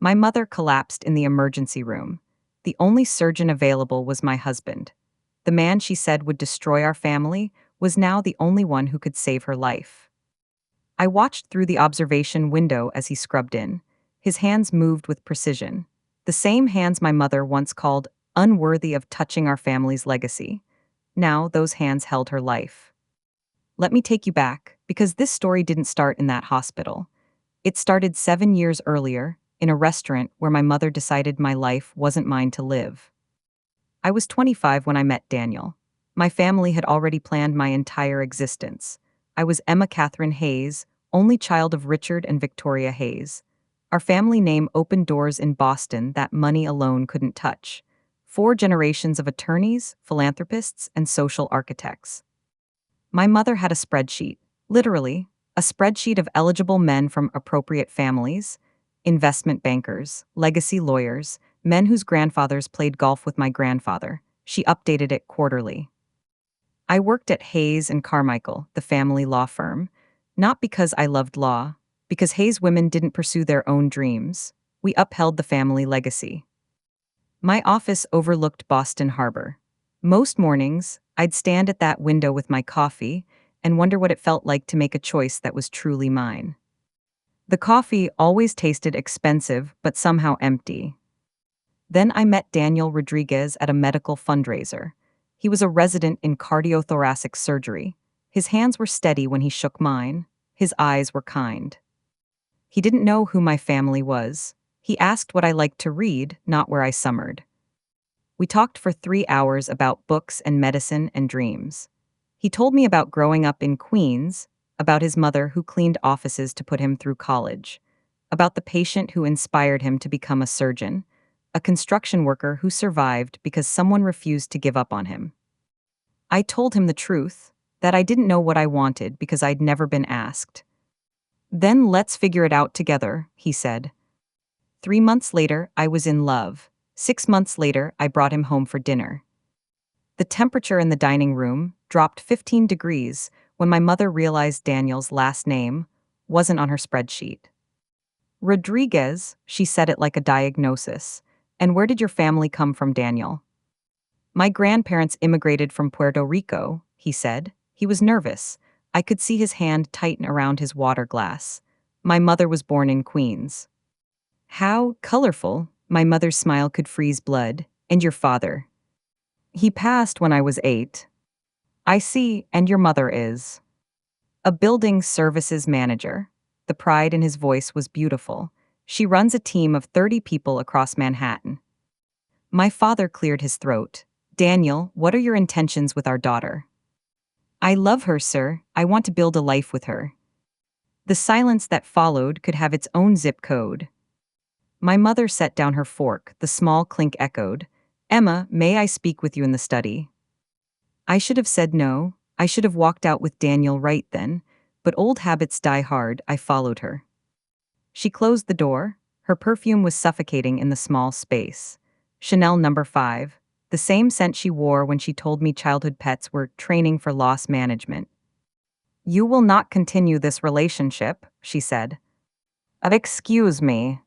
My mother collapsed in the emergency room. The only surgeon available was my husband. The man she said would destroy our family was now the only one who could save her life. I watched through the observation window as he scrubbed in. His hands moved with precision. The same hands my mother once called unworthy of touching our family's legacy. Now those hands held her life. Let me take you back, because this story didn't start in that hospital. It started 7 years earlier, in a restaurant where my mother decided my life wasn't mine to live. I was 25 when I met Daniel. My family had already planned my entire existence. I was Emma Catherine Hayes, only child of Richard and Victoria Hayes. Our family name opened doors in Boston that money alone couldn't touch. 4 generations of attorneys, philanthropists, and social architects. My mother had a spreadsheet, literally, a spreadsheet of eligible men from appropriate families, investment bankers, legacy lawyers, men whose grandfathers played golf with my grandfather. She updated it quarterly. I worked at Hayes and Carmichael, the family law firm, not because I loved law, because Hayes women didn't pursue their own dreams. We upheld the family legacy. My office overlooked Boston Harbor. Most mornings, I'd stand at that window with my coffee and wonder what it felt like to make a choice that was truly mine. The coffee always tasted expensive but somehow empty. Then I met Daniel Rodriguez at a medical fundraiser. He was a resident in cardiothoracic surgery. His hands were steady when he shook mine. His eyes were kind. He didn't know who my family was. He asked what I liked to read, not where I summered. We talked for 3 hours about books and medicine and dreams. He told me about growing up in Queens, about his mother who cleaned offices to put him through college, about the patient who inspired him to become a surgeon, a construction worker who survived because someone refused to give up on him. I told him the truth, that I didn't know what I wanted because I'd never been asked. Then let's figure it out together, he said. 3 months later, I was in love. 6 months later, I brought him home for dinner. The temperature in the dining room dropped 15 degrees when my mother realized Daniel's last name wasn't on her spreadsheet. Rodriguez, she said it like a diagnosis. And where did your family come from, Daniel? My grandparents immigrated from Puerto Rico, he said. He was nervous. I could see his hand tighten around his water glass. My mother was born in Queens. How colorful. My mother's smile could freeze blood. And your father? He passed when I was 8. I see, and your mother is a building services manager. The pride in his voice was beautiful. She runs a team of 30 people across Manhattan. My father cleared his throat. Daniel, what are your intentions with our daughter? I love her, sir. I want to build a life with her. The silence that followed could have its own zip code. My mother set down her fork. The small clink echoed. Emma, may I speak with you in the study? I should have said no. I should have walked out with Daniel right then, but old habits die hard. I followed her. She closed the door. Her perfume was suffocating in the small space. Chanel No. 5, the same scent she wore when she told me childhood pets were training for loss management. You will not continue this relationship, she said. Excuse me.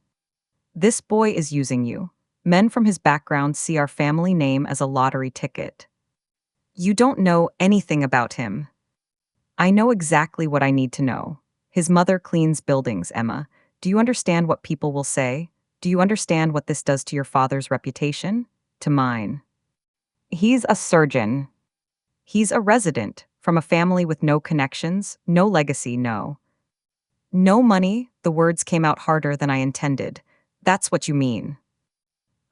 This boy is using you. Men from his background see our family name as a lottery ticket. You don't know anything about him. I know exactly what I need to know. His mother cleans buildings, Emma. Do you understand what people will say? Do you understand what this does to your father's reputation? To mine. He's a surgeon. He's a resident, from a family with no connections, no legacy, no. No money. The words came out harder than I intended. That's what you mean.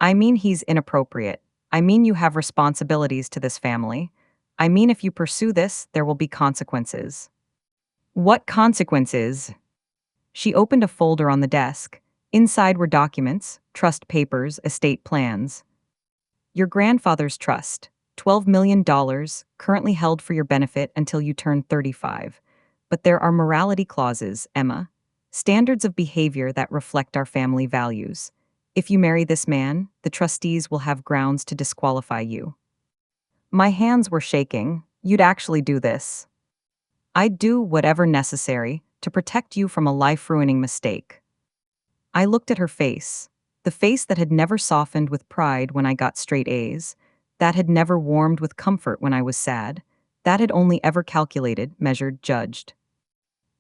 I mean he's inappropriate. I mean you have responsibilities to this family. I mean if you pursue this, there will be consequences. What consequences? She opened a folder on the desk. Inside were documents, trust papers, estate plans. Your grandfather's trust, $12 million, currently held for your benefit until you turn 35. But there are morality clauses, Emma. Standards of behavior that reflect our family values. If you marry this man, the trustees will have grounds to disqualify you. My hands were shaking. You'd actually do this. I'd do whatever necessary to protect you from a life-ruining mistake. I looked at her face. The face that had never softened with pride when I got straight A's, that had never warmed with comfort when I was sad, that had only ever calculated, measured, judged.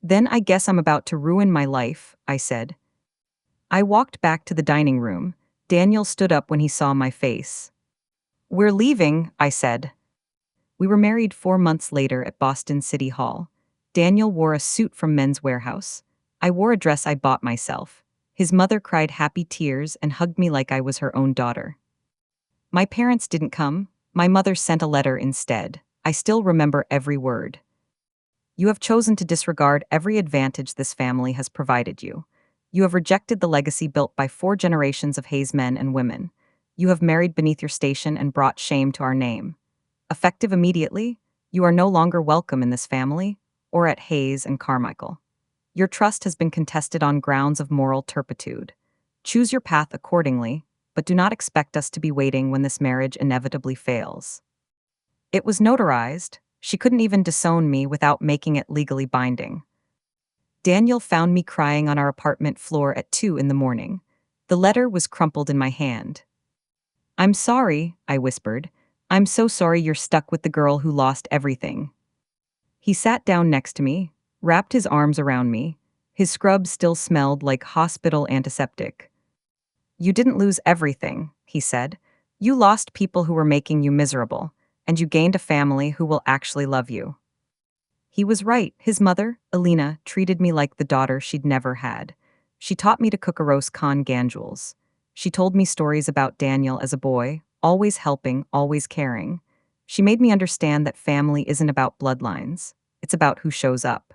Then I guess I'm about to ruin my life, I said. I walked back to the dining room. Daniel stood up when he saw my face. We're leaving, I said. We were married 4 months later at Boston City Hall. Daniel wore a suit from Men's Warehouse. I wore a dress I bought myself. His mother cried happy tears and hugged me like I was her own daughter. My parents didn't come. My mother sent a letter instead. I still remember every word. You have chosen to disregard every advantage this family has provided you. You have rejected the legacy built by 4 generations of Hayes men and women. You have married beneath your station and brought shame to our name. Effective immediately, you are no longer welcome in this family, or at Hayes and Carmichael. Your trust has been contested on grounds of moral turpitude. Choose your path accordingly, but do not expect us to be waiting when this marriage inevitably fails. It was notarized. She couldn't even disown me without making it legally binding. Daniel found me crying on our apartment floor at 2 in the morning. The letter was crumpled in my hand. I'm sorry, I whispered. I'm so sorry you're stuck with the girl who lost everything. He sat down next to me, wrapped his arms around me. His scrub still smelled like hospital antiseptic. You didn't lose everything, he said. You lost people who were making you miserable, and you gained a family who will actually love you. He was right. His mother, Alina, treated me like the daughter she'd never had. She taught me to cook a roast con ganjules. She told me stories about Daniel as a boy, always helping, always caring. She made me understand that family isn't about bloodlines. It's about who shows up.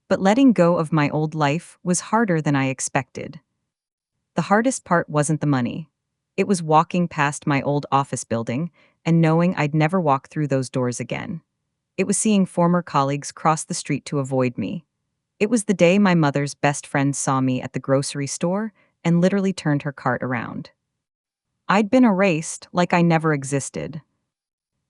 But letting go of my old life was harder than I expected. The hardest part wasn't the money. It was walking past my old office building and knowing I'd never walk through those doors again. It was seeing former colleagues cross the street to avoid me. It was the day my mother's best friend saw me at the grocery store and literally turned her cart around. I'd been erased like I never existed.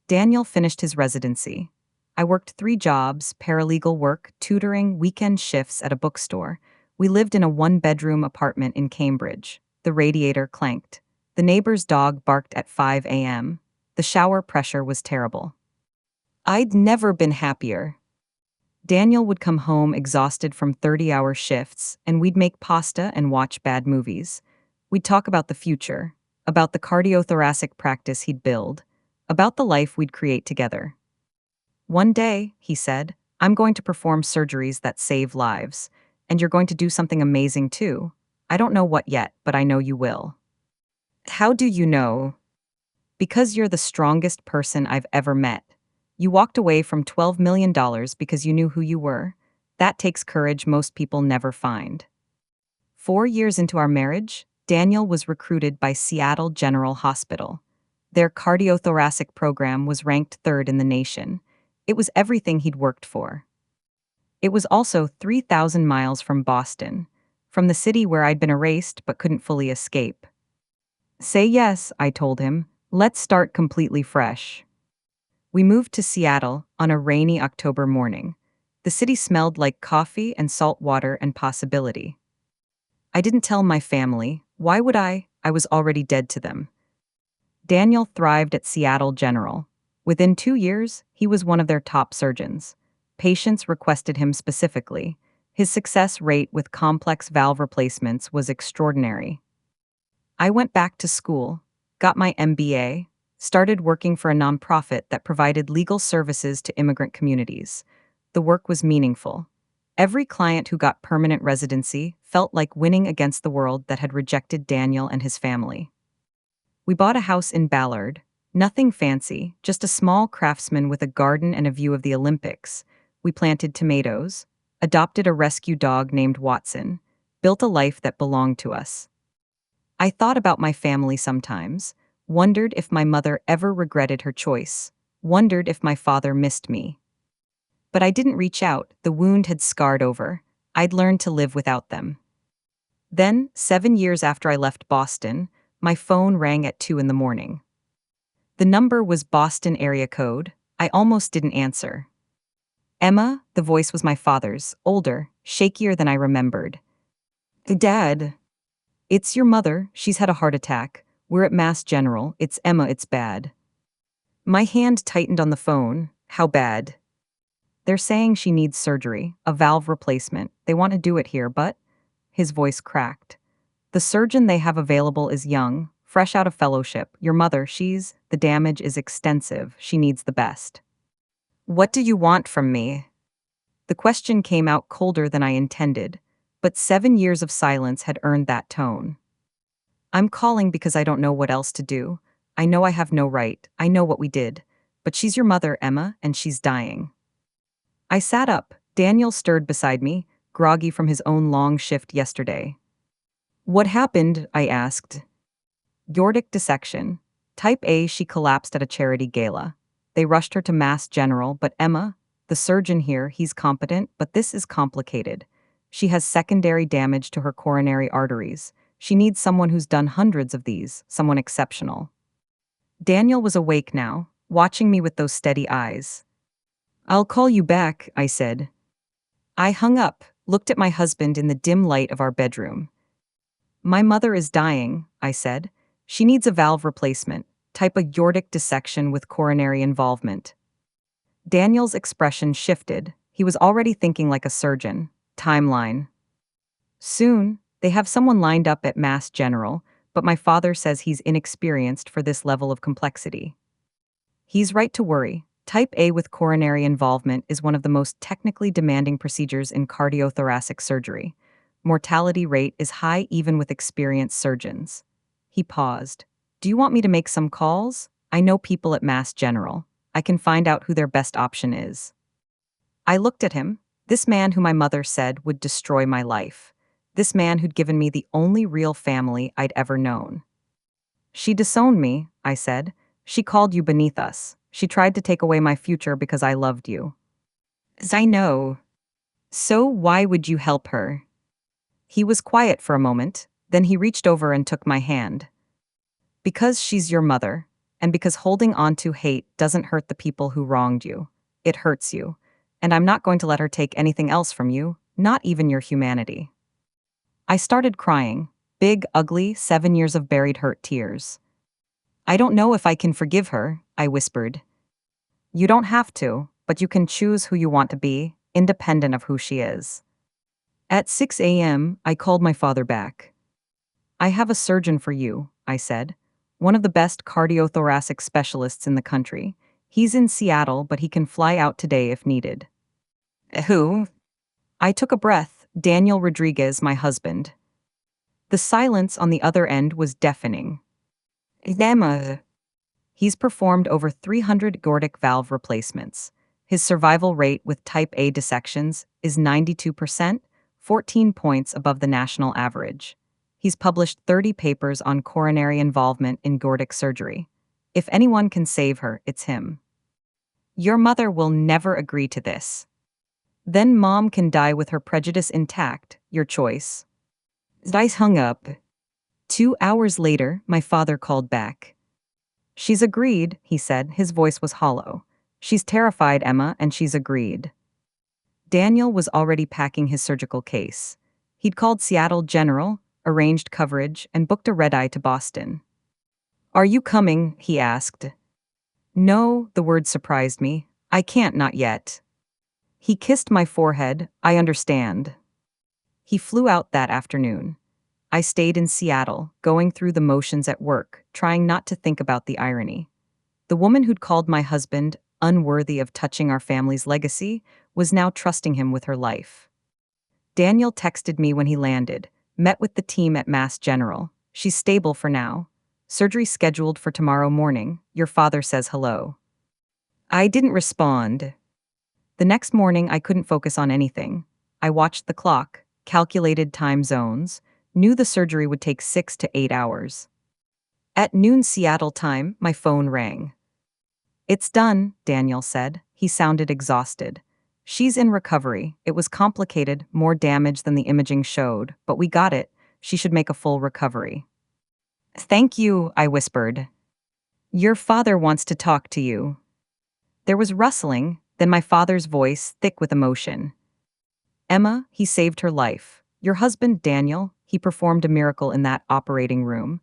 Daniel finished his residency. I worked 3 jobs, paralegal work, tutoring, weekend shifts at a bookstore. We lived in a 1-bedroom apartment in Cambridge. The radiator clanked. The neighbor's dog barked at 5 a.m. The shower pressure was terrible. I'd never been happier. Daniel would come home exhausted from 30-hour shifts, and we'd make pasta and watch bad movies. We'd talk about the future, about the cardiothoracic practice he'd build, about the life we'd create together. One day, he said, I'm going to perform surgeries that save lives, and you're going to do something amazing too. I don't know what yet, but I know you will. How do you know? Because you're the strongest person I've ever met. You walked away from $12 million because you knew who you were. That takes courage most people never find. 4 years into our marriage, Daniel was recruited by Seattle General Hospital. Their cardiothoracic program was ranked 3rd in the nation. It was everything he'd worked for. It was also 3,000 miles from Boston, from the city where I'd been erased but couldn't fully escape. Say yes, I told him. Let's start completely fresh. We moved to Seattle on a rainy October morning. The city smelled like coffee and salt water and possibility. I didn't tell my family. Why would I? I was already dead to them. Daniel thrived at Seattle General. Within 2 years, he was one of their top surgeons. Patients requested him specifically. His success rate with complex valve replacements was extraordinary. I went back to school, got my MBA, started working for a nonprofit that provided legal services to immigrant communities. The work was meaningful. Every client who got permanent residency felt like winning against the world that had rejected Daniel and his family. We bought a house in Ballard. Nothing fancy, just a small craftsman with a garden and a view of the Olympics. We planted tomatoes, adopted a rescue dog named Watson, built a life that belonged to us. I thought about my family sometimes, wondered if my mother ever regretted her choice, wondered if my father missed me. But I didn't reach out, the wound had scarred over. I'd learned to live without them. Then, 7 years after I left Boston, my phone rang at 2 in the morning. The number was Boston area code. I almost didn't answer. Emma, the voice was my father's, older, shakier than I remembered. Dad. It's your mother, she's had a heart attack. We're at Mass General, it's Emma, it's bad. My hand tightened on the phone. How bad? They're saying she needs surgery, a valve replacement. They want to do it here, but. His voice cracked. The surgeon they have available is young, fresh out of fellowship. Your mother, the damage is extensive. She needs the best. What do you want from me? The question came out colder than I intended, but 7 years of silence had earned that tone. I'm calling because I don't know what else to do. I know I have no right. I know what we did. But she's your mother, Emma, and she's dying. I sat up. Daniel stirred beside me, groggy from his own long shift yesterday. What happened? I asked. Aortic dissection. Type A. She collapsed at a charity gala. They rushed her to Mass General, but Emma, the surgeon here, he's competent, but this is complicated. She has secondary damage to her coronary arteries. She needs someone who's done hundreds of these, someone exceptional. Daniel was awake now, watching me with those steady eyes. I'll call you back, I said. I hung up, looked at my husband in the dim light of our bedroom. My mother is dying, I said. She needs a valve replacement, type a aortic dissection with coronary involvement. Daniel's expression shifted. He was already thinking like a surgeon. Timeline. Soon, they have someone lined up at Mass General, but my father says he's inexperienced for this level of complexity. He's right to worry. Type A with coronary involvement is one of the most technically demanding procedures in cardiothoracic surgery. Mortality rate is high even with experienced surgeons. He paused. Do you want me to make some calls? I know people at Mass General. I can find out who their best option is. I looked at him. This man who my mother said would destroy my life. This man who'd given me the only real family I'd ever known. She disowned me, I said. She called you beneath us. She tried to take away my future because I loved you. As I know. So why would you help her? He was quiet for a moment, then he reached over and took my hand. Because she's your mother, and because holding on to hate doesn't hurt the people who wronged you. It hurts you. And I'm not going to let her take anything else from you, not even your humanity. I started crying, big, ugly, 7 years of buried hurt tears. I don't know if I can forgive her, I whispered. You don't have to, but you can choose who you want to be, independent of who she is. At 6 a.m., I called my father back. I have a surgeon for you, I said. One of the best cardiothoracic specialists in the country. He's in Seattle, but he can fly out today if needed. Who? I took a breath. Daniel Rodriguez, my husband. The silence on the other end was deafening. Emma. He's performed over 300 aortic valve replacements. His survival rate with type A dissections is 92%, 14 points above the national average. He's published 30 papers on coronary involvement in aortic surgery. If anyone can save her, it's him. Your mother will never agree to this. Then Mom can die with her prejudice intact, your choice. Dice hung up. 2 hours later, my father called back. She's agreed, he said. His voice was hollow. She's terrified, Emma, and she's agreed. Daniel was already packing his surgical case. He'd called Seattle General, arranged coverage, and booked a red-eye to Boston. Are you coming? He asked. No, the word surprised me. I can't, not yet. He kissed my forehead. I understand. He flew out that afternoon. I stayed in Seattle, going through the motions at work, trying not to think about the irony. The woman who'd called my husband unworthy of touching our family's legacy was now trusting him with her life. Daniel texted me when he landed, met with the team at Mass General. She's stable for now. Surgery scheduled for tomorrow morning. Your father says hello. I didn't respond. The next morning, I couldn't focus on anything. I watched the clock, calculated time zones, knew the surgery would take 6 to 8 hours. At noon Seattle time, my phone rang. It's done, Daniel said. He sounded exhausted. She's in recovery. It was complicated, more damage than the imaging showed, but we got it. She should make a full recovery. Thank you, I whispered. Your father wants to talk to you. There was rustling, then my father's voice, thick with emotion. Emma, he saved her life. Your husband, Daniel, He performed a miracle in that operating room.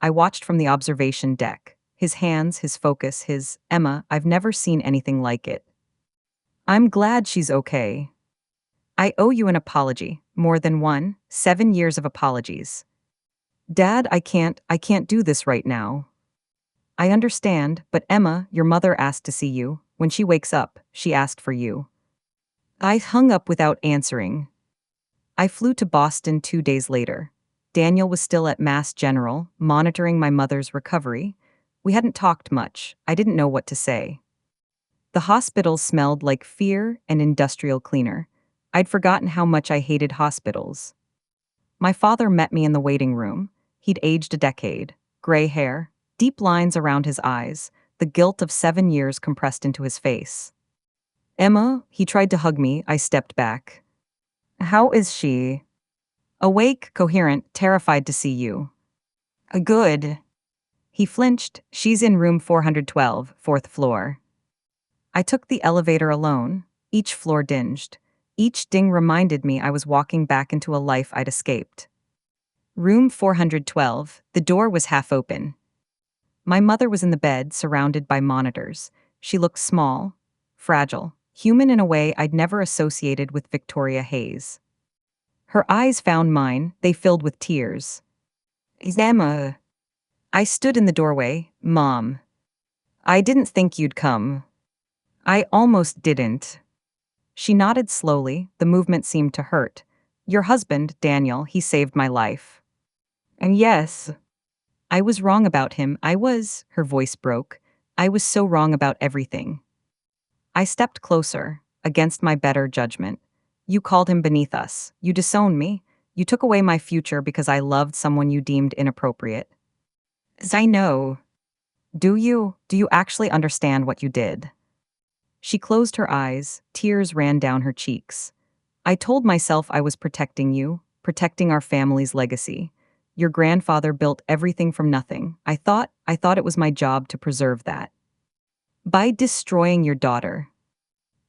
I watched from the observation deck. His hands, his focus, his Emma, I've never seen anything like it. I'm glad she's okay. I owe you an apology. More than one. 7 years of apologies. Dad, I can't do this right now. I understand, but Emma, your mother asked to see you. When she wakes up, she asked for you. I hung up without answering. I flew to Boston 2 days later. Daniel was still at Mass General, monitoring my mother's recovery. We hadn't talked much. I didn't know what to say. The hospital smelled like fear and industrial cleaner. I'd forgotten how much I hated hospitals. My father met me in the waiting room. He'd aged a decade. Gray hair, deep lines around his eyes, the guilt of 7 years compressed into his face. Emma, he tried to hug me. I stepped back. How is she? Awake, coherent, terrified to see you. Good. He flinched. She's in room 412, fourth floor. I took the elevator alone. Each floor dinged. Each ding reminded me I was walking back into a life I'd escaped. Room 412, the door was half open. My mother was in the bed, surrounded by monitors. She looked small, fragile, human in a way I'd never associated with Victoria Hayes. Her eyes found mine, they filled with tears. Emma. I stood in the doorway. Mom. I didn't think you'd come. I almost didn't. She nodded slowly, the movement seemed to hurt. Your husband, Daniel, he saved my life. And yes. I was wrong about him. Her voice broke. I was so wrong about everything. I stepped closer, against my better judgment. You called him beneath us. You disowned me. You took away my future because I loved someone you deemed inappropriate. I know. Do you? Do you actually understand what you did? She closed her eyes, tears ran down her cheeks. I told myself I was protecting you, protecting our family's legacy. Your grandfather built everything from nothing. I thought it was my job to preserve that. By destroying your daughter.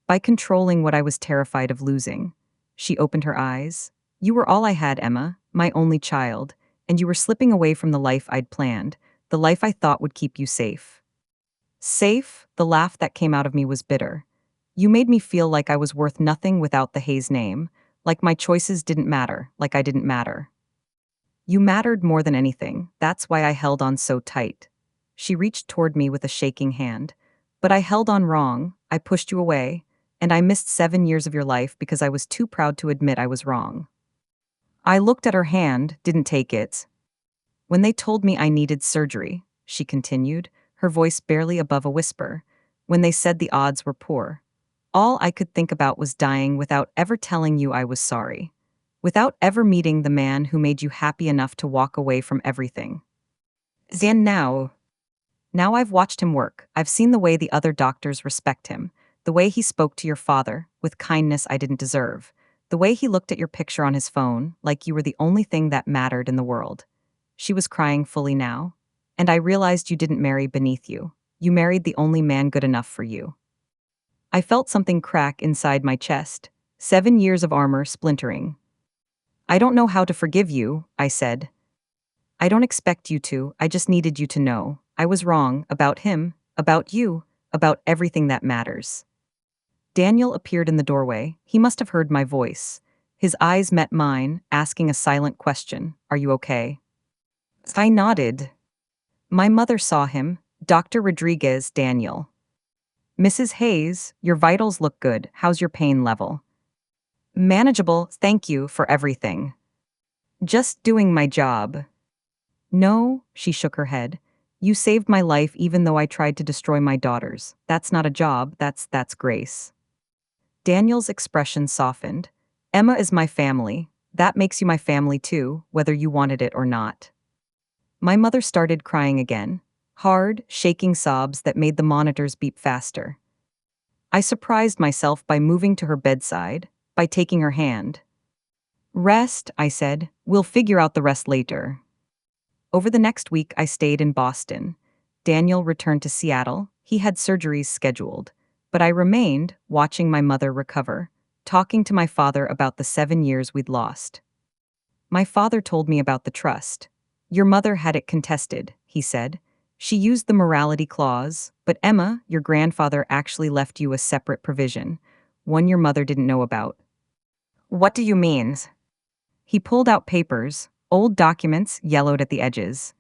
By controlling what I was terrified of losing. She opened her eyes. You were all I had, Emma, my only child, and you were slipping away from the life I'd planned, the life I thought would keep you safe. Safe, the laugh that came out of me was bitter. You made me feel like I was worth nothing without the Hayes name, like my choices didn't matter, like I didn't matter. You mattered more than anything, that's why I held on so tight. She reached toward me with a shaking hand. But I held on wrong, I pushed you away, and I missed 7 years of your life because I was too proud to admit I was wrong. I looked at her hand, didn't take it. When they told me I needed surgery, she continued, her voice barely above a whisper, when they said the odds were poor, all I could think about was dying without ever telling you I was sorry. Without ever meeting the man who made you happy enough to walk away from everything. Zan now I've watched him work. I've seen the way the other doctors respect him, the way he spoke to your father, with kindness I didn't deserve, the way he looked at your picture on his phone, like you were the only thing that mattered in the world. She was crying fully now. And I realized you didn't marry beneath you. You married the only man good enough for you. I felt something crack inside my chest, 7 years of armor splintering. I don't know how to forgive you, I said. I don't expect you to, I just needed you to know. I was wrong about him, about you, about everything that matters. Daniel appeared in the doorway. He must have heard my voice. His eyes met mine, asking a silent question. Are you okay? I nodded. My mother saw him, Dr. Rodriguez, Daniel. Mrs. Hayes, your vitals look good. How's your pain level? Manageable, thank you for everything. Just doing my job. No, she shook her head. You saved my life even though I tried to destroy my daughter's. That's not a job, that's grace. Daniel's expression softened. Emma is my family. That makes you my family too, whether you wanted it or not. My mother started crying again. Hard, shaking sobs that made the monitors beep faster. I surprised myself by moving to her bedside, by taking her hand. Rest, I said. We'll figure out the rest later. Over the next week, I stayed in Boston. Daniel returned to Seattle. He had surgeries scheduled. But I remained, watching my mother recover, talking to my father about the 7 years we'd lost. My father told me about the trust. Your mother had it contested, he said. She used the morality clause, but Emma, your grandfather actually left you a separate provision, one your mother didn't know about. What do you mean? He pulled out papers, old documents yellowed at the edges.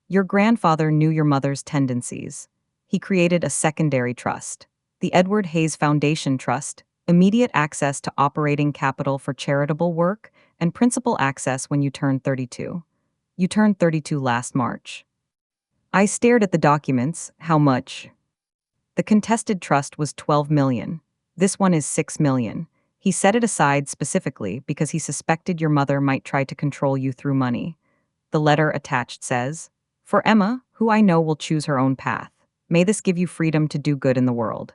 Your grandfather knew your mother's tendencies. He created a secondary trust, the Edward Hayes Foundation Trust, immediate access to operating capital for charitable work, and principal access when you turn 32. You turned 32 last March. I stared at the documents. How much? The contested trust was 12 million. This one is 6 million. He set it aside specifically because he suspected your mother might try to control you through money. The letter attached says, "For Emma, who I know will choose her own path. May this give you freedom to do good in the world."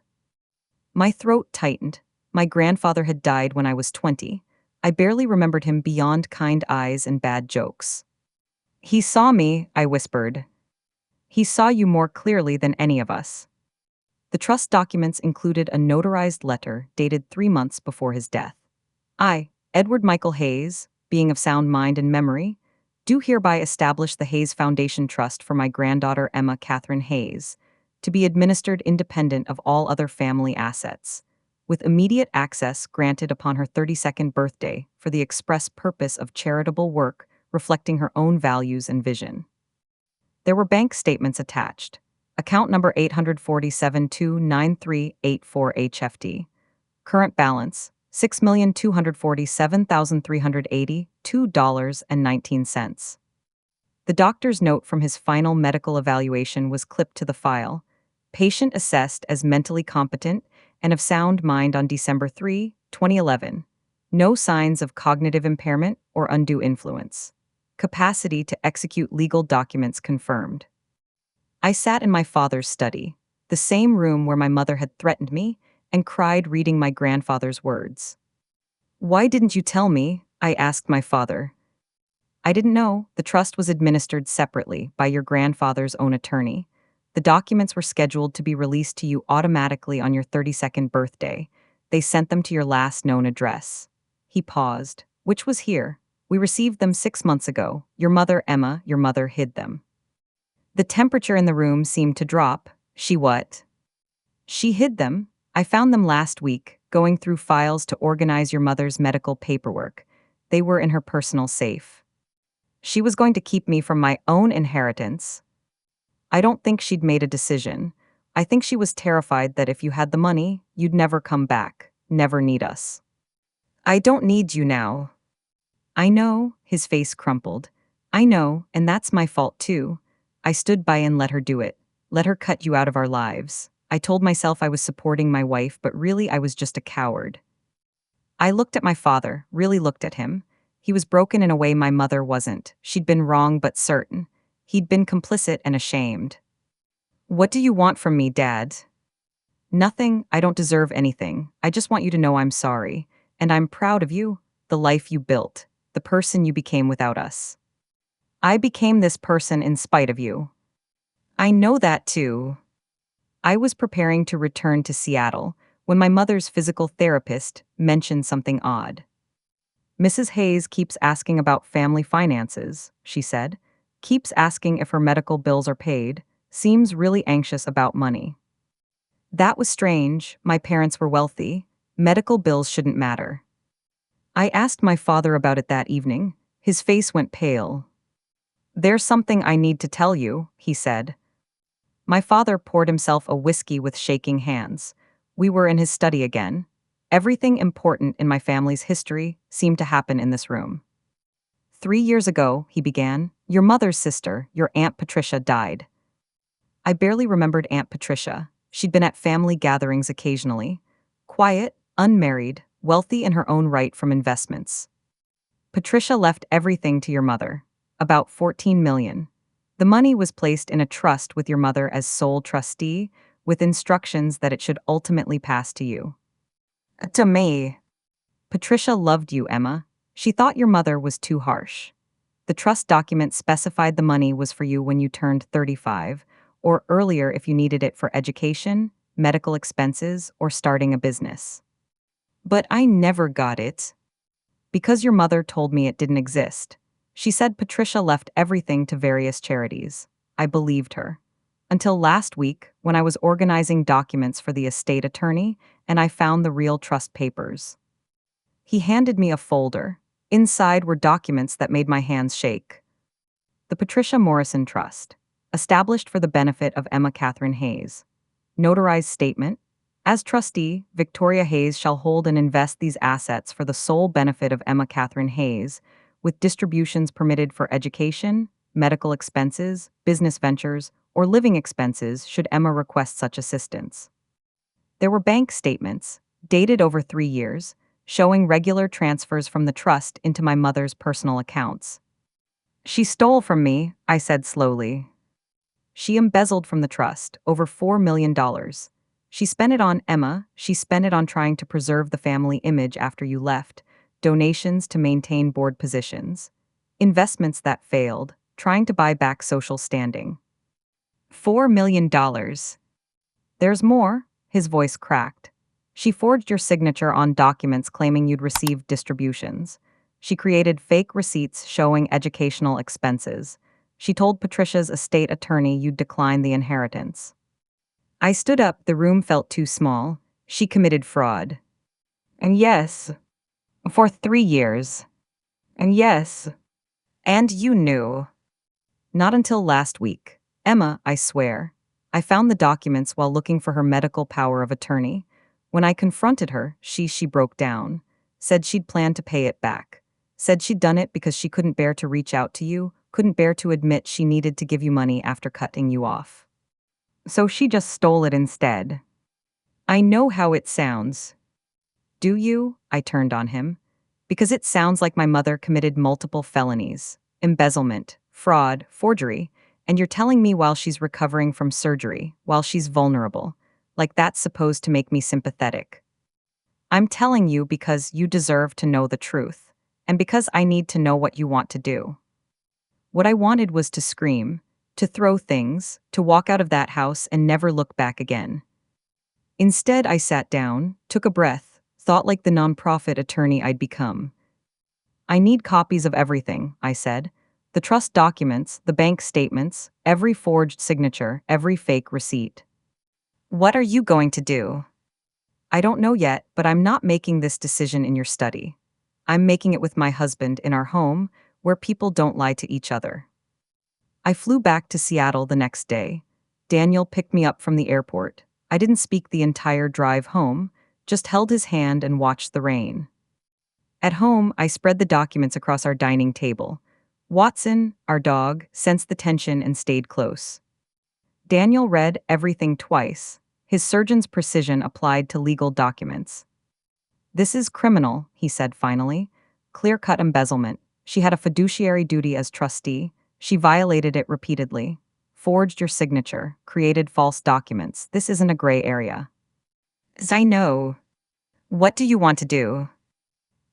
My throat tightened. My grandfather had died when I was 20. I barely remembered him beyond kind eyes and bad jokes. He saw me, I whispered. He saw you more clearly than any of us. The trust documents included a notarized letter dated 3 months before his death. I, Edward Michael Hayes, being of sound mind and memory, do hereby establish the Hayes Foundation Trust for my granddaughter Emma Catherine Hayes, to be administered independent of all other family assets, with immediate access granted upon her 32nd birthday for the express purpose of charitable work reflecting her own values and vision. There were bank statements attached. Account number 847-29384HFD. Current balance, $6,247,382.19. The doctor's note from his final medical evaluation was clipped to the file. Patient assessed as mentally competent and of sound mind on December 3, 2011. No signs of cognitive impairment or undue influence. Capacity to execute legal documents confirmed. I sat in my father's study, the same room where my mother had threatened me, and cried reading my grandfather's words. "Why didn't you tell me?" I asked my father. "I didn't know. The trust was administered separately by your grandfather's own attorney. The documents were scheduled to be released to you automatically on your 32nd birthday. They sent them to your last known address." He paused. "Which was here. We received them 6 months ago. Your mother, Emma, your mother hid them." The temperature in the room seemed to drop. She what? She hid them. I found them last week, going through files to organize your mother's medical paperwork. They were in her personal safe. She was going to keep me from my own inheritance. I don't think she'd made a decision. I think she was terrified that if you had the money, you'd never come back, never need us. I don't need you now. I know, his face crumpled. I know, and that's my fault too. I stood by and let her do it. Let her cut you out of our lives. I told myself I was supporting my wife, but really I was just a coward. I looked at my father, really looked at him. He was broken in a way my mother wasn't. She'd been wrong but certain. He'd been complicit and ashamed. "What do you want from me, Dad?" "Nothing. I don't deserve anything. I just want you to know I'm sorry. And I'm proud of you, the life you built, the person you became without us. I became this person in spite of you. I know that too." I was preparing to return to Seattle when my mother's physical therapist mentioned something odd. "Mrs. Hayes keeps asking about family finances," she said. "Keeps asking if her medical bills are paid. Seems really anxious about money." That was strange. My parents were wealthy. Medical bills shouldn't matter. I asked my father about it that evening. His face went pale. "There's something I need to tell you," he said. My father poured himself a whiskey with shaking hands. We were in his study again. Everything important in my family's history seemed to happen in this room. 3 years ago, he began, your mother's sister, your Aunt Patricia, died. I barely remembered Aunt Patricia. She'd been at family gatherings occasionally. Quiet, unmarried, wealthy in her own right from investments. Patricia left everything to your mother. About 14 million. The money was placed in a trust with your mother as sole trustee, with instructions that it should ultimately pass to you. To me. Patricia loved you, Emma. She thought your mother was too harsh. The trust document specified the money was for you when you turned 35, or earlier if you needed it for education, medical expenses, or starting a business. But I never got it. Because your mother told me it didn't exist. She said Patricia left everything to various charities. I believed her. Until last week, when I was organizing documents for the estate attorney and I found the real trust papers. He handed me a folder. Inside were documents that made my hands shake. The Patricia Morrison Trust, established for the benefit of Emma Catherine Hayes. Notarized statement. As trustee, Victoria Hayes shall hold and invest these assets for the sole benefit of Emma Catherine Hayes, with distributions permitted for education, medical expenses, business ventures, or living expenses should Emma request such assistance. There were bank statements, dated over 3 years, showing regular transfers from the trust into my mother's personal accounts. She stole from me, I said slowly. She embezzled from the trust over $4 million. She spent it on Emma, she spent it on trying to preserve the family image after you left, donations to maintain board positions, investments that failed, trying to buy back social standing. $4 million. There's more, his voice cracked. She forged your signature on documents claiming you'd received distributions. She created fake receipts showing educational expenses. She told Patricia's estate attorney you'd decline the inheritance. I stood up, the room felt too small. She committed fraud. And yes, for 3 years. And yes. And you knew. Not until last week. Emma, I swear. I found the documents while looking for her medical power of attorney. When I confronted her, she broke down. Said she'd planned to pay it back. Said she'd done it because she couldn't bear to reach out to you, couldn't bear to admit she needed to give you money after cutting you off. So she just stole it instead. I know how it sounds. Do you? I turned on him. Because it sounds like my mother committed multiple felonies, embezzlement, fraud, forgery, and you're telling me while she's recovering from surgery, while she's vulnerable, like that's supposed to make me sympathetic. I'm telling you because you deserve to know the truth, and because I need to know what you want to do. What I wanted was to scream, to throw things, to walk out of that house and never look back again. Instead, I sat down, took a breath, thought like the nonprofit attorney I'd become. I need copies of everything, I said. The trust documents, the bank statements, every forged signature, every fake receipt. What are you going to do? I don't know yet, but I'm not making this decision in your study. I'm making it with my husband in our home, where people don't lie to each other. I flew back to Seattle the next day. Daniel picked me up from the airport. I didn't speak the entire drive home, just held his hand and watched the rain. At home, I spread the documents across our dining table. Watson, our dog, sensed the tension and stayed close. Daniel read everything twice, his surgeon's precision applied to legal documents. This is criminal, he said finally. Clear-cut embezzlement. She had a fiduciary duty as trustee. She violated it repeatedly. Forged your signature, created false documents. This isn't a gray area. As I know. What do you want to do?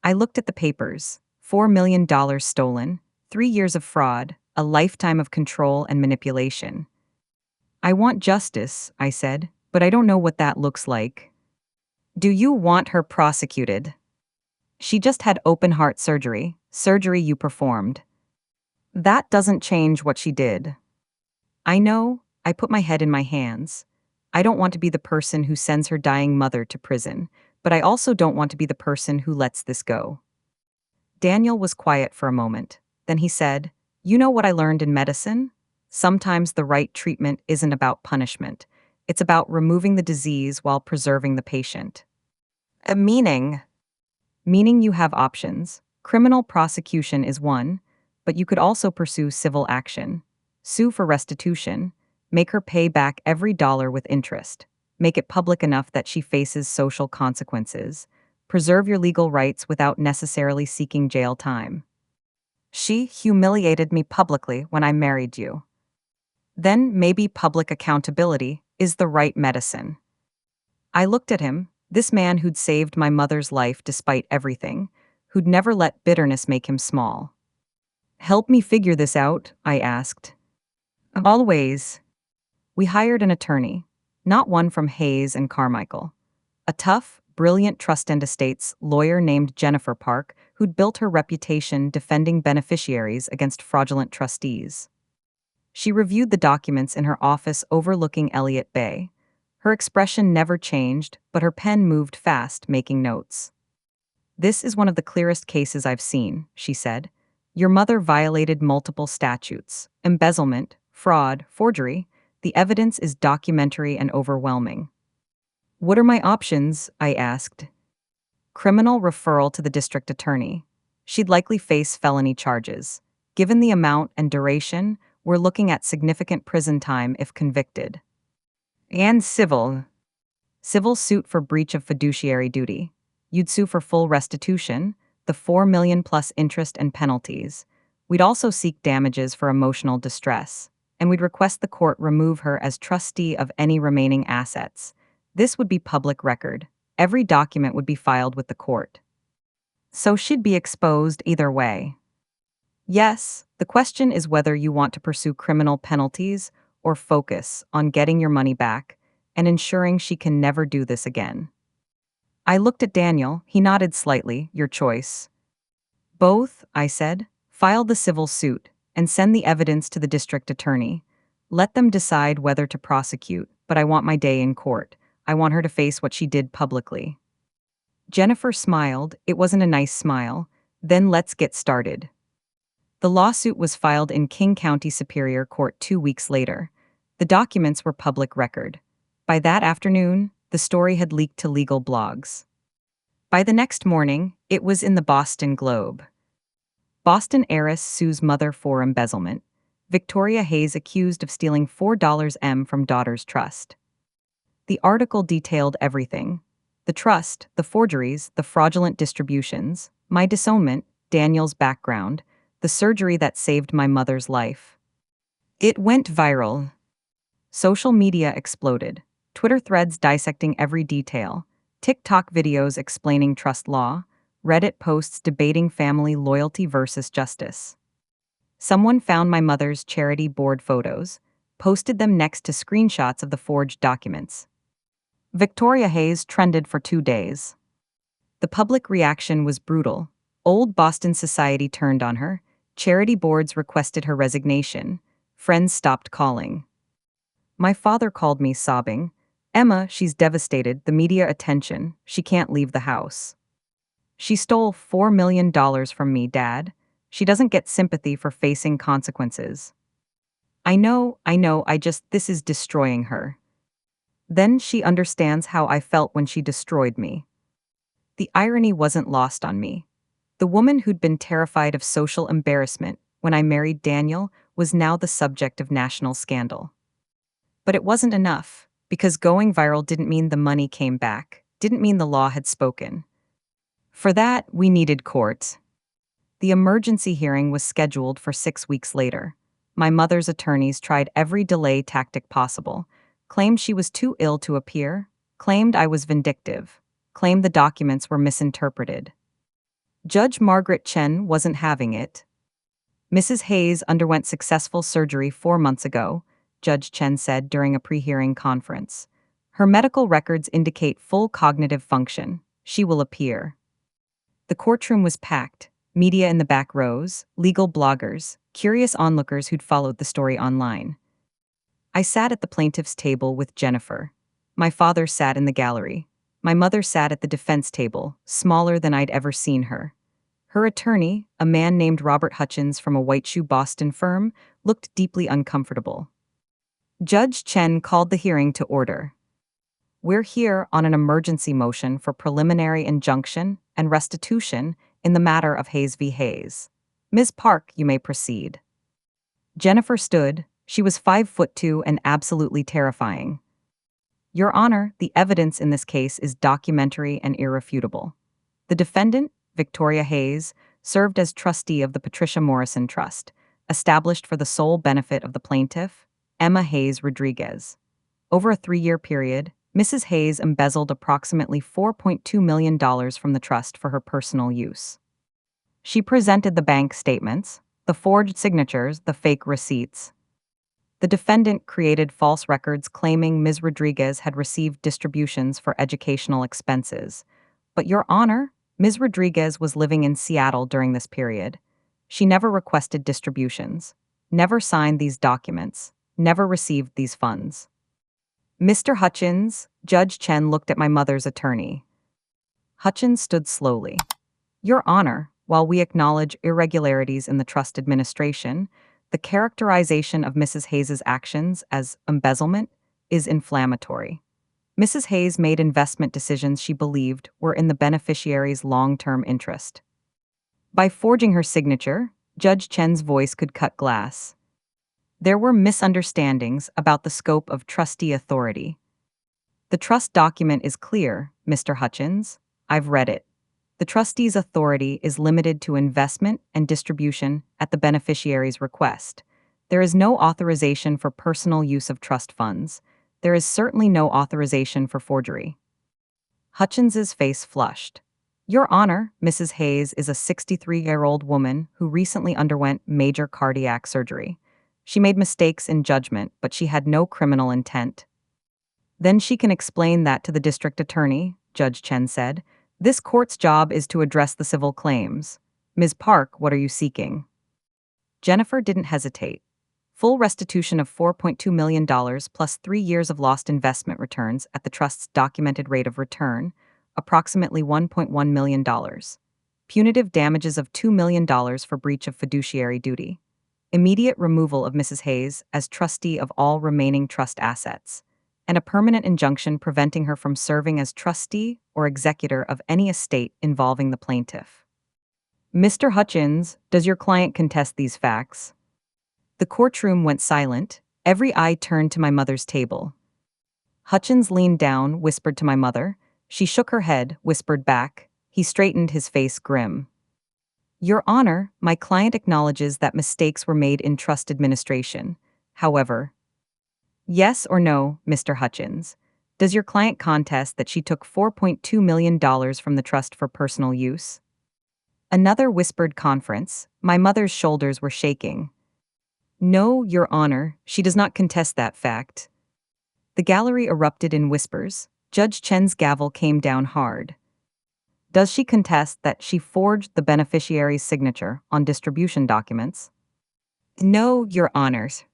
I looked at the papers. $4 million stolen, 3 years of fraud, a lifetime of control and manipulation. I want justice, I said, but I don't know what that looks like. Do you want her prosecuted? She just had open heart surgery you performed. That doesn't change what she did. I know, I put my head in my hands. I don't want to be the person who sends her dying mother to prison, but I also don't want to be the person who lets this go. Daniel was quiet for a moment. Then he said, You know what I learned in medicine? Sometimes the right treatment isn't about punishment. It's about removing the disease while preserving the patient. Meaning you have options. Criminal prosecution is one, but you could also pursue civil action. Sue for restitution. Make her pay back every dollar with interest. Make it public enough that she faces social consequences. Preserve your legal rights without necessarily seeking jail time. She humiliated me publicly when I married you. Then maybe public accountability is the right medicine. I looked at him, this man who'd saved my mother's life despite everything, who'd never let bitterness make him small. Help me figure this out, I asked. Always. We hired an attorney, not one from Hayes and Carmichael. A tough, brilliant trust and estates lawyer named Jennifer Park, who'd built her reputation defending beneficiaries against fraudulent trustees. She reviewed the documents in her office overlooking Elliott Bay. Her expression never changed, but her pen moved fast, making notes. "This is one of the clearest cases I've seen," she said. "Your mother violated multiple statutes: embezzlement, fraud, forgery. The evidence is documentary and overwhelming." "What are my options?" I asked. "Criminal referral to the district attorney. She'd likely face felony charges. Given the amount and duration, we're looking at significant prison time if convicted. And civil. Civil suit for breach of fiduciary duty. You'd sue for full restitution, the $4 million plus interest and penalties. We'd also seek damages for emotional distress, and we'd request the court remove her as trustee of any remaining assets. This would be public record. Every document would be filed with the court. So she'd be exposed either way." "Yes, the question is whether you want to pursue criminal penalties or focus on getting your money back and ensuring she can never do this again." I looked at Daniel. He nodded slightly. "Your choice." "Both," I said. "File the civil suit and send the evidence to the district attorney. Let them decide whether to prosecute, but I want my day in court. I want her to face what she did publicly." Jennifer smiled. It wasn't a nice smile. "Then let's get started." The lawsuit was filed in King County Superior Court 2 weeks later. The documents were public record. By that afternoon, the story had leaked to legal blogs. By the next morning, it was in the Boston Globe. Boston heiress sues mother for embezzlement. Victoria Hayes accused of stealing $4 from daughter's trust. The article detailed everything: the trust, the forgeries, the fraudulent distributions, my disownment, Daniel's background, the surgery that saved my mother's life. It went viral. Social media exploded. Twitter threads dissecting every detail, TikTok videos explaining trust law, Reddit posts debating family loyalty versus justice. Someone found my mother's charity board photos, posted them next to screenshots of the forged documents. Victoria Hayes trended for 2 days. The public reaction was brutal. Old Boston society turned on her. Charity boards requested her resignation. Friends stopped calling. My father called me sobbing. "Emma, she's devastated, the media attention, she can't leave the house. She stole $4 million from me, Dad. She doesn't get sympathy for facing consequences." I know, this is destroying her." Then she understands how I felt when she destroyed me. The irony wasn't lost on me. The woman who'd been terrified of social embarrassment when I married Daniel was now the subject of national scandal. But it wasn't enough, because going viral didn't mean the money came back, didn't mean the law had spoken. For that, we needed court. The emergency hearing was scheduled for 6 weeks later. My mother's attorneys tried every delay tactic possible, claimed she was too ill to appear, claimed I was vindictive, claimed the documents were misinterpreted. Judge Margaret Chen wasn't having it. "Mrs. Hayes underwent successful surgery 4 months ago," Judge Chen said during a pre-hearing conference. "Her medical records indicate full cognitive function. She will appear." The courtroom was packed, media in the back rows, legal bloggers, curious onlookers who'd followed the story online. I sat at the plaintiff's table with Jennifer. My father sat in the gallery. My mother sat at the defense table, smaller than I'd ever seen her. Her attorney, a man named Robert Hutchins from a white shoe Boston firm, looked deeply uncomfortable. Judge Chen called the hearing to order. "We're here on an emergency motion for preliminary injunction and restitution in the matter of Hayes v. Hayes. Ms. Park, you may proceed." Jennifer stood. She was 5'2" and absolutely terrifying. "Your Honor, the evidence in this case is documentary and irrefutable. The defendant, Victoria Hayes, served as trustee of the Patricia Morrison Trust, established for the sole benefit of the plaintiff, Emma Hayes Rodriguez. Over a 3-year period, Mrs. Hayes embezzled approximately $4.2 million from the trust for her personal use. She presented the bank statements, the forged signatures, the fake receipts. The defendant created false records claiming Ms. Rodriguez had received distributions for educational expenses. But Your Honor, Ms. Rodriguez was living in Seattle during this period. She never requested distributions, never signed these documents, never received these funds. Mr. Hutchins, Judge Chen looked at my mother's attorney. Hutchins stood slowly. Your Honor, while we acknowledge irregularities in the trust administration, the characterization of Mrs. Hayes's actions as embezzlement is inflammatory. Mrs. Hayes made investment decisions she believed were in the beneficiary's long-term interest. By forging her signature, Judge Chen's voice could cut glass. There were misunderstandings about the scope of trustee authority. The trust document is clear, Mr. Hutchins. I've read it. The trustee's authority is limited to investment and distribution at the beneficiary's request. There is no authorization for personal use of trust funds. There is certainly no authorization for forgery. Hutchins's face flushed. Your Honor, Mrs. Hayes is a 63-year-old woman who recently underwent major cardiac surgery. She made mistakes in judgment, but she had no criminal intent. Then she can explain that to the district attorney, Judge Chen said. This court's job is to address the civil claims. Ms. Park, what are you seeking? Jennifer didn't hesitate. Full restitution of $4.2 million plus 3 years of lost investment returns at the trust's documented rate of return, approximately $1.1 million. Punitive damages of $2 million for breach of fiduciary duty. Immediate removal of Mrs. Hayes as trustee of all remaining trust assets, and a permanent injunction preventing her from serving as trustee or executor of any estate involving the plaintiff. Mr. Hutchins, does your client contest these facts? The courtroom went silent. Every eye turned to my mother's table. Hutchins leaned down, whispered to my mother. She shook her head, whispered back. He straightened, his face grim. Your Honor, my client acknowledges that mistakes were made in trust administration. However, yes or no, Mr. Hutchins, does your client contest that she took $4.2 million from the trust for personal use? Another whispered conference. My mother's shoulders were shaking. No, Your Honor, she does not contest that fact. The gallery erupted in whispers. Judge Chen's gavel came down hard. Does she contest that she forged the beneficiary's signature on distribution documents? No, Your Honors.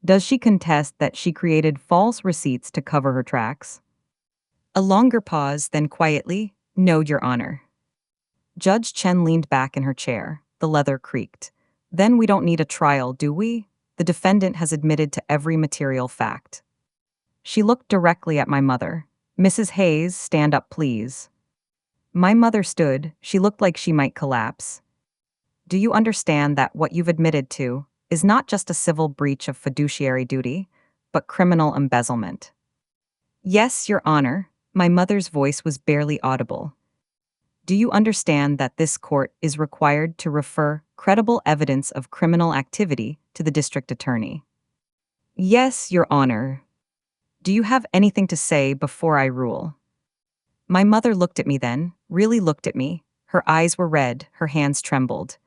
Does she contest that she created false receipts to cover her tracks? A longer pause, then quietly, no, Your Honor. Judge Chen leaned back in her chair. The leather creaked. Then we don't need a trial, do we? The defendant has admitted to every material fact. She looked directly at my mother. Mrs. Hayes, stand up, please. My mother stood. She looked like she might collapse. Do you understand that what you've admitted to is not just a civil breach of fiduciary duty, but criminal embezzlement? Yes, Your Honor. My mother's voice was barely audible. Do you understand that this court is required to refer credible evidence of criminal activity to the district attorney? Yes, Your Honor. Do you have anything to say before I rule? My mother looked at me then, really looked at me. Her eyes were red, her hands trembled.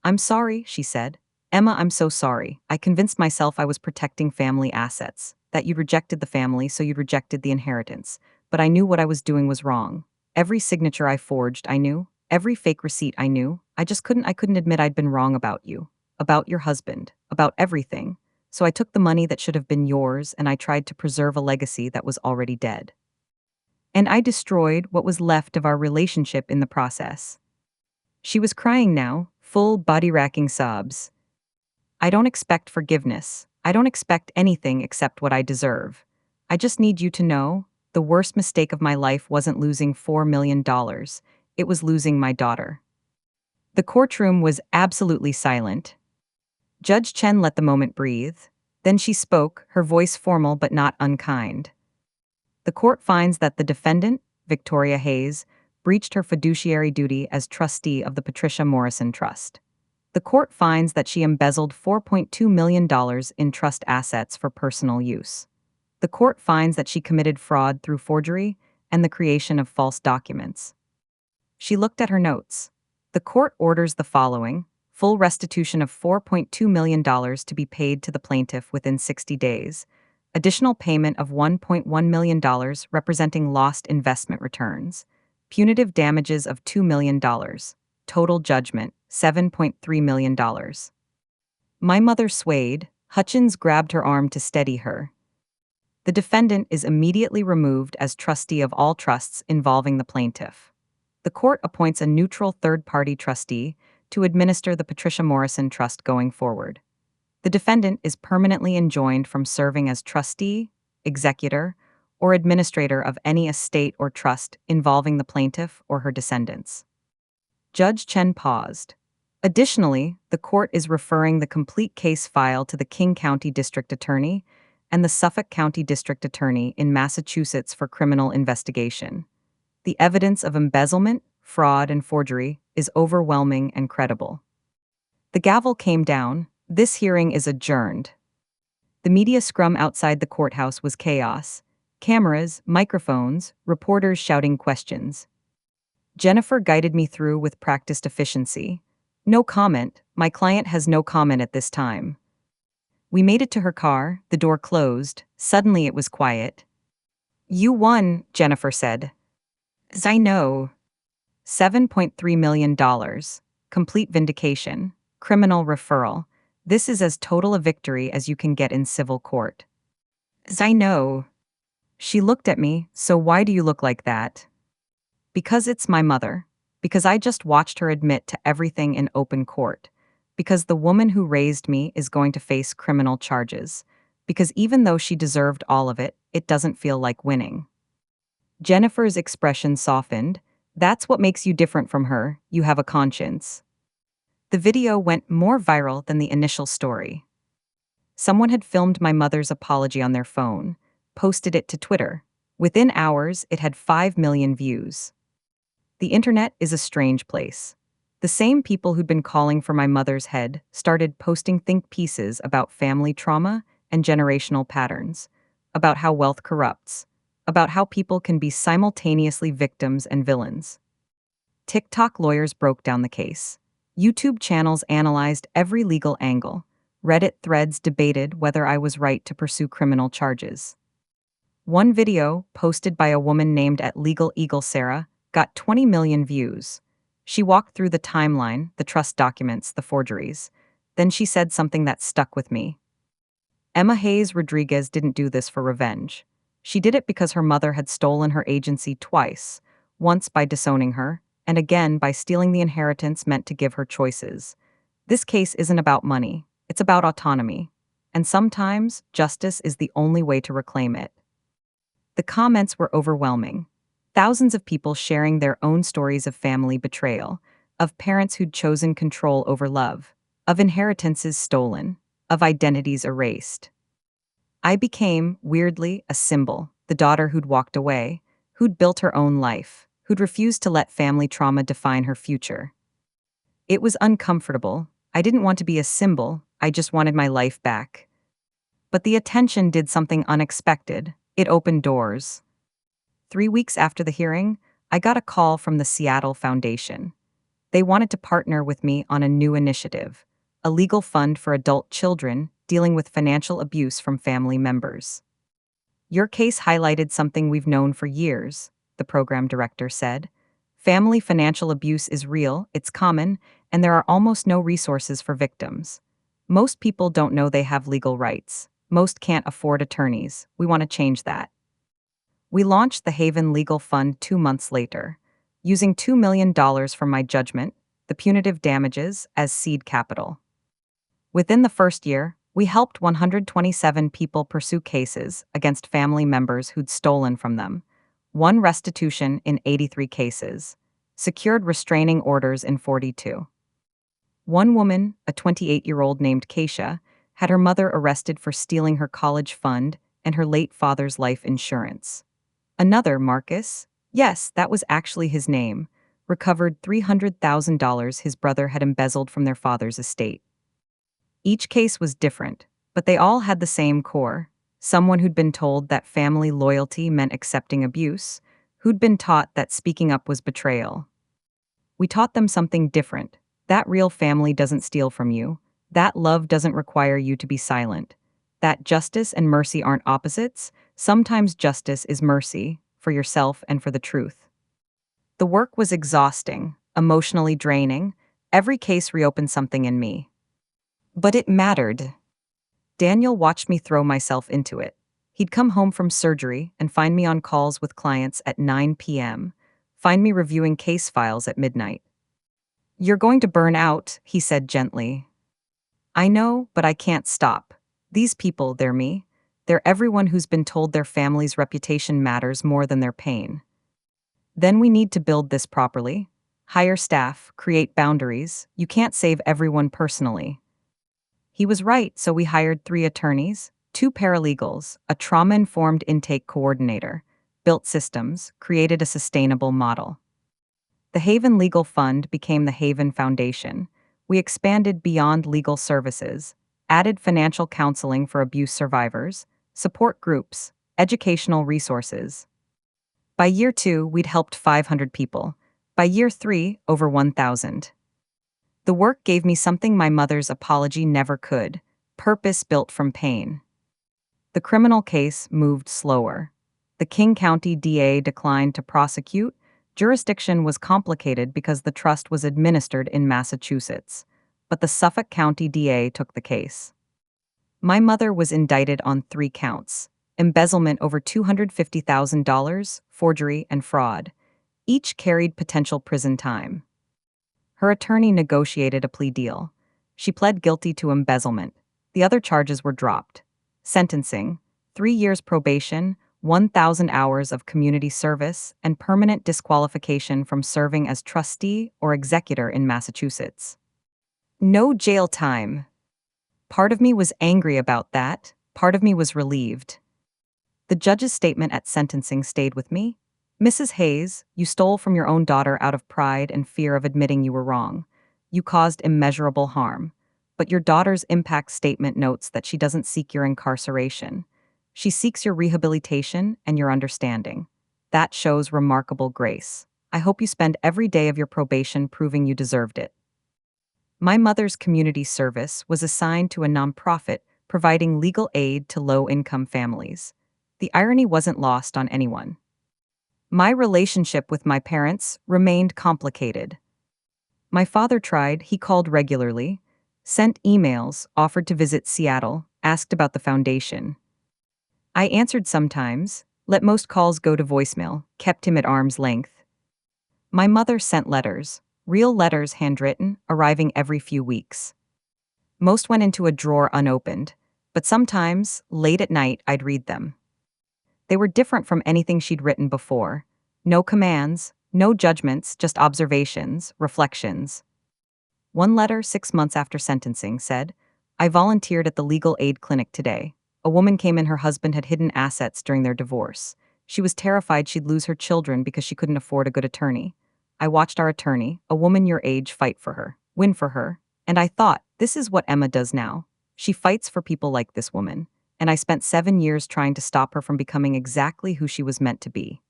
I'm sorry, she said. Emma, I'm so sorry. I convinced myself I was protecting family assets, that you'd rejected the family, so you'd rejected the inheritance. But I knew what I was doing was wrong. Every signature I forged, I knew. Every fake receipt, I knew. I couldn't admit I'd been wrong about you, about your husband, about everything. So I took the money that should have been yours and I tried to preserve a legacy that was already dead. And I destroyed what was left of our relationship in the process. She was crying now, full body-racking sobs. I don't expect forgiveness. I don't expect anything except what I deserve. I just need you to know, the worst mistake of my life wasn't losing $4 million. It was losing my daughter. The courtroom was absolutely silent. Judge Chen let the moment breathe. Then she spoke, her voice formal but not unkind. The court finds that the defendant, Victoria Hayes, breached her fiduciary duty as trustee of the Patricia Morrison Trust. The court finds that she embezzled $4.2 million in trust assets for personal use. The court finds that she committed fraud through forgery and the creation of false documents. She looked at her notes. The court orders the following: full restitution of $4.2 million to be paid to the plaintiff within 60 days, additional payment of $1.1 million representing lost investment returns, Punitive damages of $2 million. Total judgment, $7.3 million. My mother swayed. Hutchins grabbed her arm to steady her. The defendant is immediately removed as trustee of all trusts involving the plaintiff. The court appoints a neutral third-party trustee to administer the Patricia Morrison Trust going forward. The defendant is permanently enjoined from serving as trustee, executor, or administrator of any estate or trust involving the plaintiff or her descendants. Judge Chen paused. Additionally, the court is referring the complete case file to the King County District Attorney and the Suffolk County District Attorney in Massachusetts for criminal investigation. The evidence of embezzlement, fraud, and forgery is overwhelming and credible. The gavel came down. This hearing is adjourned. The media scrum outside the courthouse was chaos. Cameras, microphones, reporters shouting questions. Jennifer guided me through with practiced efficiency. No comment. My client has no comment at this time. We made it to her car, the door closed. Suddenly it was quiet. You won, Jennifer said. As I know. $7.3 million. Complete vindication. Criminal referral. This is as total a victory as you can get in civil court. As I know. She looked at me. So why do you look like that? Because it's my mother. Because I just watched her admit to everything in open court. Because the woman who raised me is going to face criminal charges. Because even though she deserved all of it, it doesn't feel like winning. Jennifer's expression softened. That's what makes you different from her. You have a conscience. The video went more viral than the initial story. Someone had filmed my mother's apology on their phone, posted it to Twitter. Within hours, it had 5 million views. The internet is a strange place. The same people who'd been calling for my mother's head started posting think pieces about family trauma and generational patterns, about how wealth corrupts, about how people can be simultaneously victims and villains. TikTok lawyers broke down the case. YouTube channels analyzed every legal angle. Reddit threads debated whether I was right to pursue criminal charges. One video, posted by a woman named @LegalEagleSarah, got 20 million views. She walked through the timeline, the trust documents, the forgeries. Then she said something that stuck with me. Emma Hayes Rodriguez didn't do this for revenge. She did it because her mother had stolen her agency twice, once by disowning her, and again by stealing the inheritance meant to give her choices. This case isn't about money, it's about autonomy. And sometimes, justice is the only way to reclaim it. The comments were overwhelming. Thousands of people sharing their own stories of family betrayal, of parents who'd chosen control over love, of inheritances stolen, of identities erased. I became, weirdly, a symbol, the daughter who'd walked away, who'd built her own life, who'd refused to let family trauma define her future. It was uncomfortable. I didn't want to be a symbol, I just wanted my life back. But the attention did something unexpected. It opened doors. 3 weeks after the hearing, I got a call from the Seattle Foundation. They wanted to partner with me on a new initiative, a legal fund for adult children dealing with financial abuse from family members. Your case highlighted something we've known for years, the program director said. Family financial abuse is real, it's common, and there are almost no resources for victims. Most people don't know they have legal rights. Most can't afford attorneys. We want to change that. We launched the Haven Legal Fund 2 months later, using $2 million from my judgment, the punitive damages, as seed capital. Within the first year, we helped 127 people pursue cases against family members who'd stolen from them, won restitution in 83 cases, secured restraining orders in 42. One woman, a 28-year-old named Keisha, had her mother arrested for stealing her college fund and her late father's life insurance. Another, Marcus, yes, that was actually his name, recovered $300,000 his brother had embezzled from their father's estate. Each case was different, but they all had the same core: someone who'd been told that family loyalty meant accepting abuse, who'd been taught that speaking up was betrayal. We taught them something different: that real family doesn't steal from you, that love doesn't require you to be silent, that justice and mercy aren't opposites. Sometimes justice is mercy, for yourself and for the truth. The work was exhausting, emotionally draining. Every case reopened something in me. But it mattered. Daniel watched me throw myself into it. He'd come home from surgery and find me on calls with clients at 9 p.m., find me reviewing case files at midnight. "You're going to burn out," he said gently. "I know, but I can't stop. These people, they're me. They're everyone who's been told their family's reputation matters more than their pain. Then we need to build this properly. Hire staff, create boundaries. You can't save everyone personally." He was right, so we hired 3 attorneys, 2 paralegals, a trauma-informed intake coordinator, built systems, created a sustainable model. The Haven Legal Fund became the Haven Foundation. We expanded beyond legal services, added financial counseling for abuse survivors, support groups, educational resources. By year 2, we'd helped 500 people. By year 3, over 1,000. The work gave me something my mother's apology never could: purpose built from pain. The criminal case moved slower. The King County DA declined to prosecute. Jurisdiction was complicated because the trust was administered in Massachusetts, but the Suffolk County DA took the case. My mother was indicted on 3 counts: embezzlement over $250,000, forgery, and fraud. Each carried potential prison time. Her attorney negotiated a plea deal. She pled guilty to embezzlement. The other charges were dropped. Sentencing: 3 years probation, 1,000 hours of community service, and permanent disqualification from serving as trustee or executor in Massachusetts. No jail time. Part of me was angry about that, part of me was relieved. The judge's statement at sentencing stayed with me. "Mrs. Hayes, you stole from your own daughter out of pride and fear of admitting you were wrong. You caused immeasurable harm. But your daughter's impact statement notes that she doesn't seek your incarceration. She seeks your rehabilitation and your understanding. That shows remarkable grace. I hope you spend every day of your probation proving you deserved it." My mother's community service was assigned to a nonprofit providing legal aid to low-income families. The irony wasn't lost on anyone. My relationship with my parents remained complicated. My father tried, he called regularly, sent emails, offered to visit Seattle, asked about the foundation. I answered sometimes, let most calls go to voicemail, kept him at arm's length. My mother sent letters, real letters handwritten, arriving every few weeks. Most went into a drawer unopened, but sometimes, late at night, I'd read them. They were different from anything she'd written before. No commands, no judgments, just observations, reflections. One letter, 6 months after sentencing, said, "I volunteered at the legal aid clinic today. A woman came in, her husband had hidden assets during their divorce. She was terrified she'd lose her children because she couldn't afford a good attorney. I watched our attorney, a woman your age, fight for her, win for her, and I thought, this is what Emma does now. She fights for people like this woman. And I spent 7 years trying to stop her from becoming exactly who she was meant to be."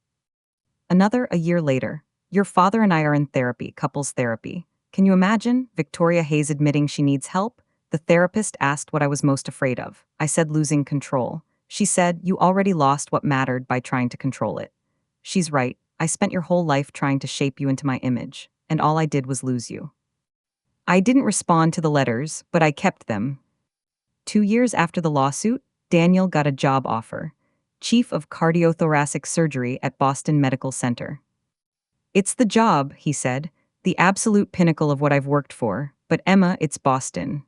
Another, a year later, "Your father and I are in therapy, couples therapy. Can you imagine Victoria Hayes admitting she needs help? The therapist asked what I was most afraid of. I said losing control. She said, you already lost what mattered by trying to control it. She's right. I spent your whole life trying to shape you into my image, and all I did was lose you." I didn't respond to the letters, but I kept them. 2 years after the lawsuit, Daniel got a job offer: chief of cardiothoracic surgery at Boston Medical Center. "It's the job," he said, "the absolute pinnacle of what I've worked for, but Emma, it's Boston."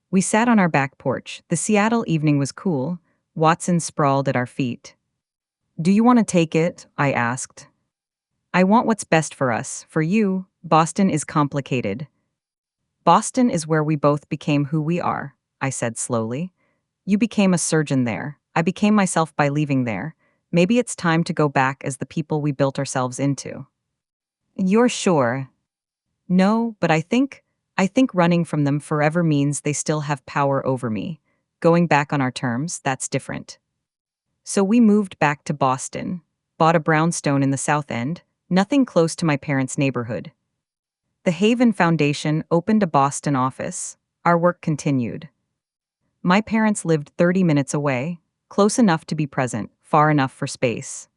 We sat on our back porch. The Seattle evening was cool. Watson sprawled at our feet. "Do you want to take it?" I asked. "I want what's best for us, for you. Boston is complicated." "Boston is where we both became who we are," I said slowly. "You became a surgeon there. I became myself by leaving there. Maybe it's time to go back as the people we built ourselves into." "You're sure?" "No, but I think running from them forever means they still have power over me. Going back on our terms, that's different." So we moved back to Boston, bought a brownstone in the South End, nothing close to my parents' neighborhood. The Haven Foundation opened a Boston office. Our work continued. My parents lived 30 minutes away, close enough to be present, far enough for space.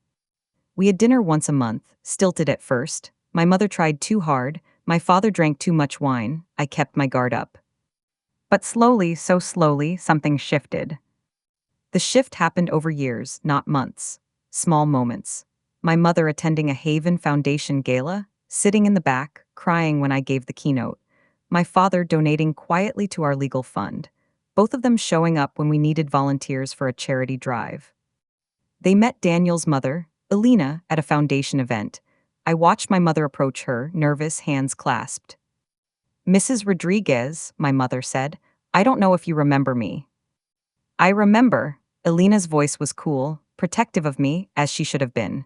We had dinner once a month, stilted at first. My mother tried too hard, my father drank too much wine, I kept my guard up. But slowly, so slowly, something shifted. The shift happened over years, not months. Small moments. My mother attending a Haven Foundation gala, sitting in the back, crying when I gave the keynote. My father donating quietly to our legal fund. Both of them showing up when we needed volunteers for a charity drive. They met Daniel's mother, Elena, at a foundation event. I watched my mother approach her, nervous, hands clasped. "Mrs. Rodriguez," my mother said, "I don't know if you remember me." "I remember." Elena's voice was cool, protective of me, as she should have been.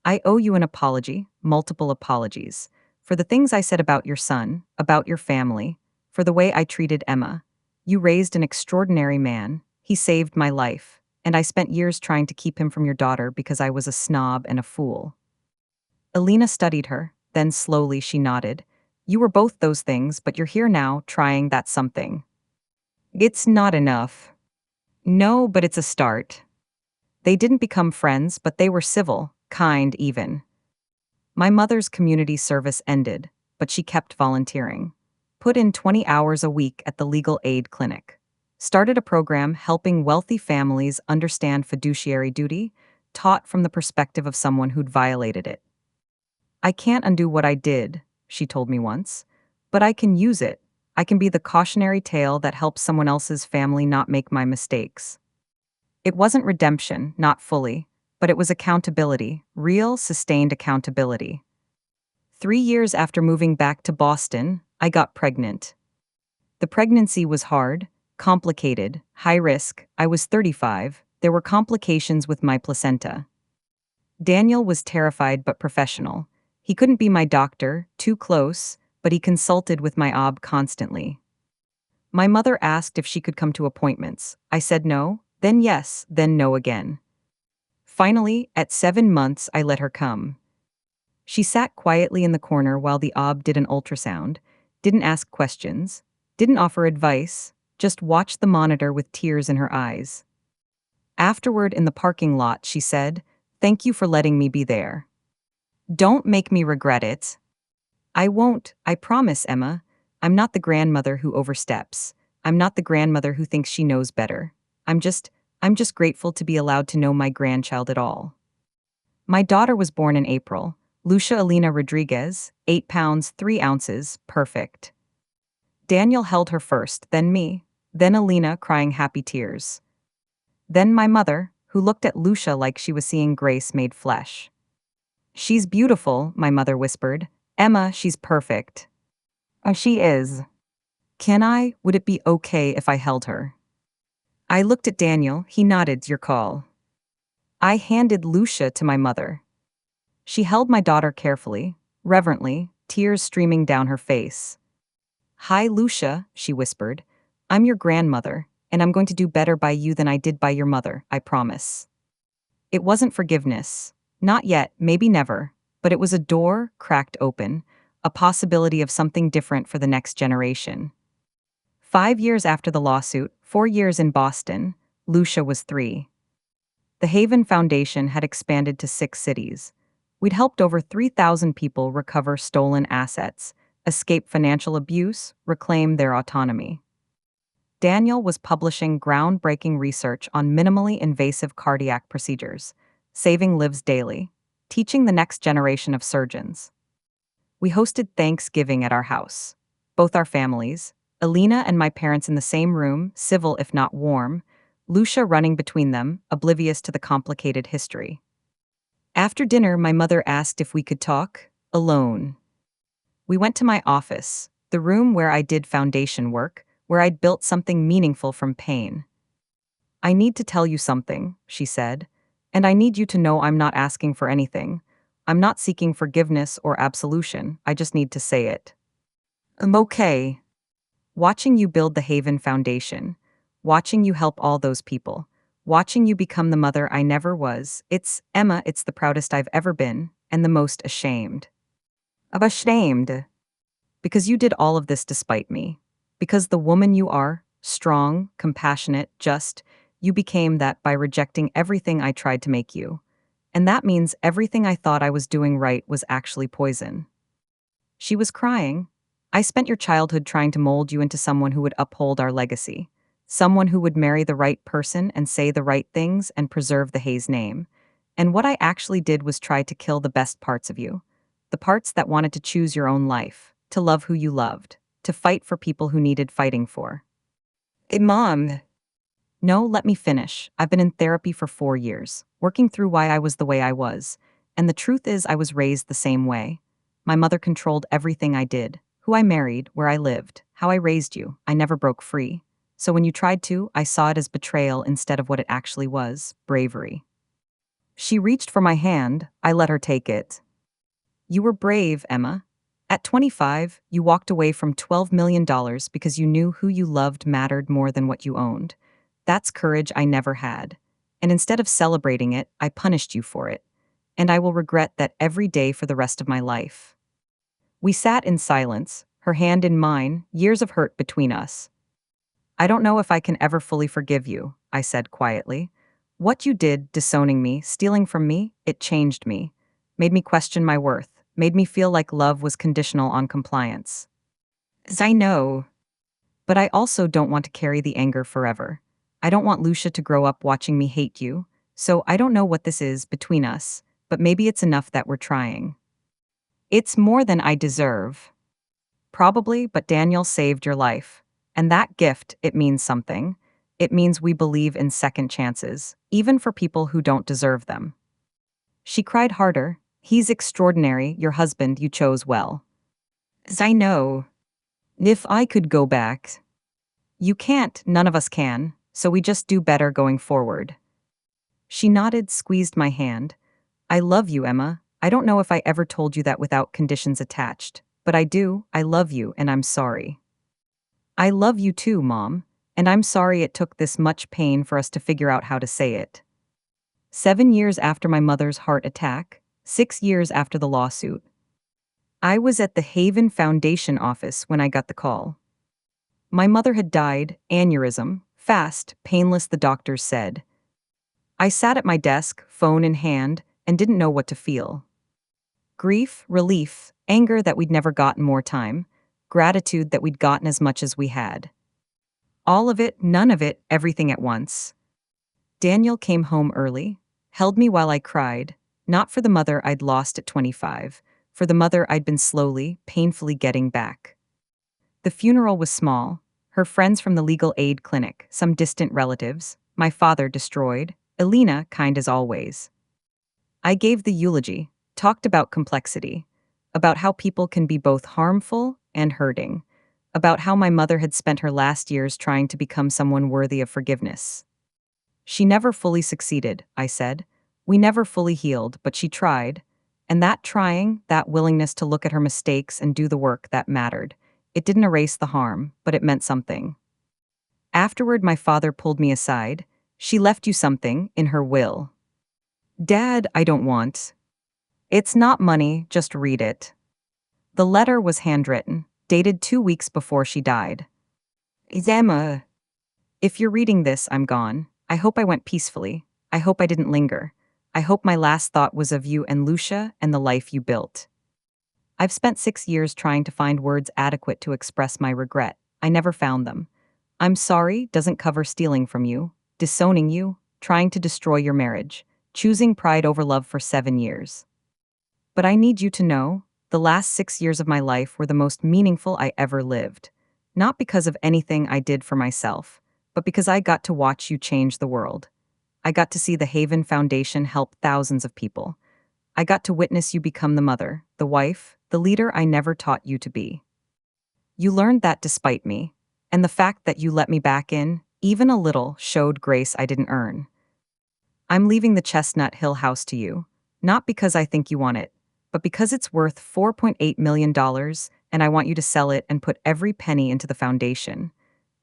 "I owe you an apology, multiple apologies, for the things I said about your son, about your family, for the way I treated Emma. You raised an extraordinary man, he saved my life, and I spent years trying to keep him from your daughter because I was a snob and a fool." Elena studied her, then slowly she nodded. "You were both those things, but you're here now, trying that something. It's not enough." "No, but it's a start." They didn't become friends, but they were civil, kind even. My mother's community service ended, but she kept volunteering. Put in 20 hours a week at the legal aid clinic. Started a program helping wealthy families understand fiduciary duty, taught from the perspective of someone who'd violated it. "I can't undo what I did," she told me once, "but I can use it. I can be the cautionary tale that helps someone else's family not make my mistakes." It wasn't redemption, not fully, but it was accountability, real, sustained accountability. 3 years after moving back to Boston, I got pregnant. The pregnancy was hard, complicated, high risk. I was 35, there were complications with my placenta. Daniel was terrified but professional. He couldn't be my doctor, too close, but he consulted with my OB constantly. My mother asked if she could come to appointments. I said no, then yes, then no again. Finally, at 7 months, I let her come. She sat quietly in the corner while the OB did an ultrasound, didn't ask questions, didn't offer advice, just watched the monitor with tears in her eyes. Afterward, in the parking lot, she said, "Thank you for letting me be there. Don't make me regret it." "I won't, I promise, Emma. I'm not the grandmother who oversteps. I'm not the grandmother who thinks she knows better. I'm just grateful to be allowed to know my grandchild at all." My daughter was born in April. Lucia Elena Rodriguez, 8 pounds, 3 ounces, perfect. Daniel held her first, then me, then Elena crying happy tears. Then my mother, who looked at Lucia like she was seeing Grace made flesh. "She's beautiful," my mother whispered. "Emma, she's perfect." She is." Would it be okay if I held her?" I looked at Daniel, he nodded, "Your call." I handed Lucia to my mother. She held my daughter carefully, reverently, tears streaming down her face. "Hi, Lucia," she whispered. "I'm your grandmother, and I'm going to do better by you than I did by your mother, I promise." It wasn't forgiveness. Not yet, maybe never, but it was a door cracked open, a possibility of something different for the next generation. 5 years after the lawsuit, 4 years in Boston, Lucia was 3. The Haven Foundation had expanded to 6 cities. We'd helped over 3,000 people recover stolen assets, escape financial abuse, reclaim their autonomy. Daniel was publishing groundbreaking research on minimally invasive cardiac procedures, saving lives daily, teaching the next generation of surgeons. We hosted Thanksgiving at our house. Both our families, Elena and my parents in the same room, civil if not warm, Lucia running between them, oblivious to the complicated history. After dinner, my mother asked if we could talk, alone. We went to my office, the room where I did foundation work, where I'd built something meaningful from pain. "I need to tell you something," she said, "and I need you to know I'm not asking for anything. I'm not seeking forgiveness or absolution, I just need to say it. I'm okay. Watching you build the Haven Foundation, watching you help all those people, watching you become the mother I never was, Emma, it's the proudest I've ever been, and the most ashamed. I'm ashamed. Because you did all of this despite me. Because the woman you are, strong, compassionate, just, you became that by rejecting everything I tried to make you. And that means everything I thought I was doing right was actually poison. She was crying. I spent your childhood trying to mold you into someone who would uphold our legacy. Someone who would marry the right person and say the right things and preserve the Hayes name. And what I actually did was try to kill the best parts of you. The parts that wanted to choose your own life, to love who you loved, to fight for people who needed fighting for. Hey, Mom. No, let me finish. I've been in therapy for 4 years, working through why I was the way I was. And the truth is, I was raised the same way. My mother controlled everything I did, who I married, where I lived, how I raised you. I never broke free. So when you tried to, I saw it as betrayal instead of what it actually was, bravery. She reached for my hand. I let her take it. You were brave, Emma. At 25, you walked away from $12 million because you knew who you loved mattered more than what you owned. That's courage I never had. And instead of celebrating it, I punished you for it. And I will regret that every day for the rest of my life. We sat in silence, her hand in mine, years of hurt between us. I don't know if I can ever fully forgive you, I said quietly. What you did, disowning me, stealing from me, it changed me. Made me question my worth, made me feel like love was conditional on compliance. As I know. But I also don't want to carry the anger forever. I don't want Lucia to grow up watching me hate you, so I don't know what this is between us, but maybe it's enough that we're trying. It's more than I deserve. Probably, but Daniel saved your life. And that gift, it means something. It means we believe in second chances, even for people who don't deserve them. She cried harder. He's extraordinary, your husband, you chose well. As I know. If I could go back. You can't, none of us can, so we just do better going forward. She nodded, squeezed my hand. I love you, Emma. I don't know if I ever told you that without conditions attached, but I do. I love you, and I'm sorry. I love you too, Mom, and I'm sorry it took this much pain for us to figure out how to say it. 7 years after my mother's heart attack, 6 years after the lawsuit. I was at the Haven Foundation office when I got the call. My mother had died, aneurysm, fast, painless, the doctors said. I sat at my desk, phone in hand, and didn't know what to feel. Grief, relief, anger that we'd never gotten more time, gratitude that we'd gotten as much as we had. All of it, none of it, everything at once. Daniel came home early, held me while I cried, not for the mother I'd lost at 25, for the mother I'd been slowly, painfully getting back. The funeral was small, her friends from the legal aid clinic, some distant relatives, my father destroyed, Elena kind as always. I gave the eulogy, talked about complexity, about how people can be both harmful and hurting, about how my mother had spent her last years trying to become someone worthy of forgiveness. She never fully succeeded, I said. We never fully healed, but she tried. And that trying, that willingness to look at her mistakes and do the work that mattered, it didn't erase the harm, but it meant something. Afterward, my father pulled me aside. She left you something in her will. Dad, I don't want. It's not money, just read it. The letter was handwritten, dated 2 weeks before she died. Emma. If you're reading this, I'm gone. I hope I went peacefully. I hope I didn't linger. I hope my last thought was of you and Lucia and the life you built. I've spent 6 years trying to find words adequate to express my regret. I never found them. I'm sorry doesn't cover stealing from you, disowning you, trying to destroy your marriage, choosing pride over love for 7 years. But I need you to know, the last 6 years of my life were the most meaningful I ever lived. Not because of anything I did for myself, but because I got to watch you change the world. I got to see the Haven Foundation help thousands of people. I got to witness you become the mother, the wife, the leader I never taught you to be. You learned that despite me, and the fact that you let me back in, even a little, showed grace I didn't earn. I'm leaving the Chestnut Hill house to you, not because I think you want it, but because it's worth $4.8 million, and I want you to sell it and put every penny into the foundation.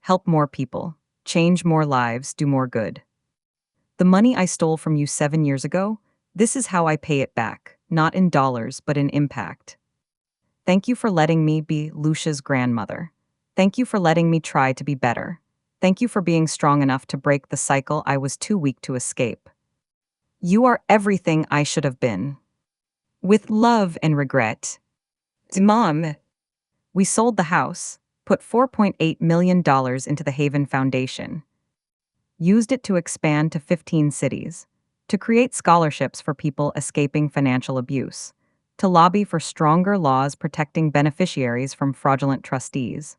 Help more people, change more lives, do more good. The money I stole from you 7 years ago, this is how I pay it back, not in dollars but in impact. Thank you for letting me be Lucia's grandmother. Thank you for letting me try to be better. Thank you for being strong enough to break the cycle I was too weak to escape. You are everything I should have been. With love and regret. Mom. We sold the house, put $4.8 million into the Haven Foundation, used it to expand to 15 cities, to create scholarships for people escaping financial abuse, to lobby for stronger laws protecting beneficiaries from fraudulent trustees.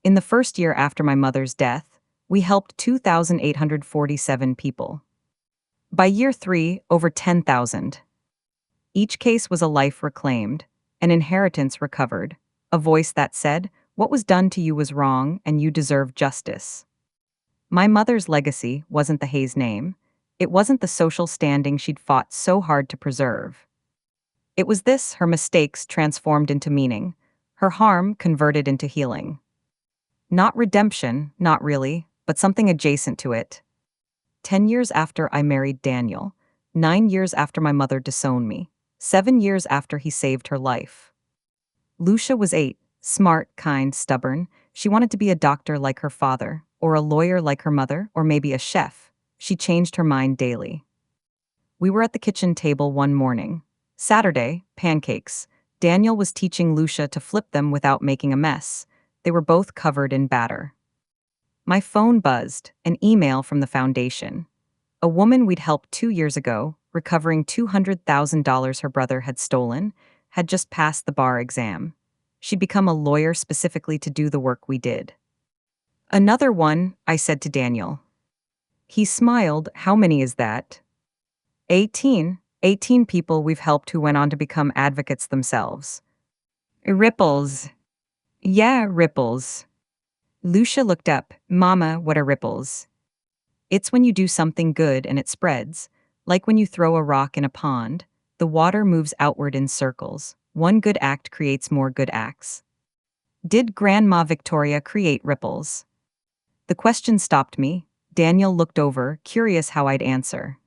In the first year after my mother's death, we helped 2,847 people. By year 3, over 10,000. Each case was a life reclaimed, an inheritance recovered, a voice that said, "What was done to you was wrong and you deserve justice." My mother's legacy wasn't the Hayes name. It wasn't the social standing she'd fought so hard to preserve. It was this: her mistakes transformed into meaning, her harm converted into healing. Not redemption, not really, but something adjacent to it. 10 years after I married Daniel, 9 years after my mother disowned me, 7 years after he saved her life. Lucia was 8, smart, kind, stubborn. She wanted to be a doctor like her father, or a lawyer like her mother, or maybe a chef. She changed her mind daily. We were at the kitchen table one morning. Saturday, pancakes. Daniel was teaching Lucia to flip them without making a mess. They were both covered in batter. My phone buzzed, an email from the foundation. A woman we'd helped 2 years ago, recovering $200,000 her brother had stolen, had just passed the bar exam. She'd become a lawyer specifically to do the work we did. "Another one," I said to Daniel. He smiled. "How many is that?" 18. 18 people we've helped who went on to become advocates themselves. Ripples. Yeah, ripples. Lucia looked up. "Mama, what are ripples?" It's when you do something good and it spreads. Like when you throw a rock in a pond, the water moves outward in circles. One good act creates more good acts. Did Grandma Victoria create ripples? The question stopped me. Daniel looked over, curious how I'd answer.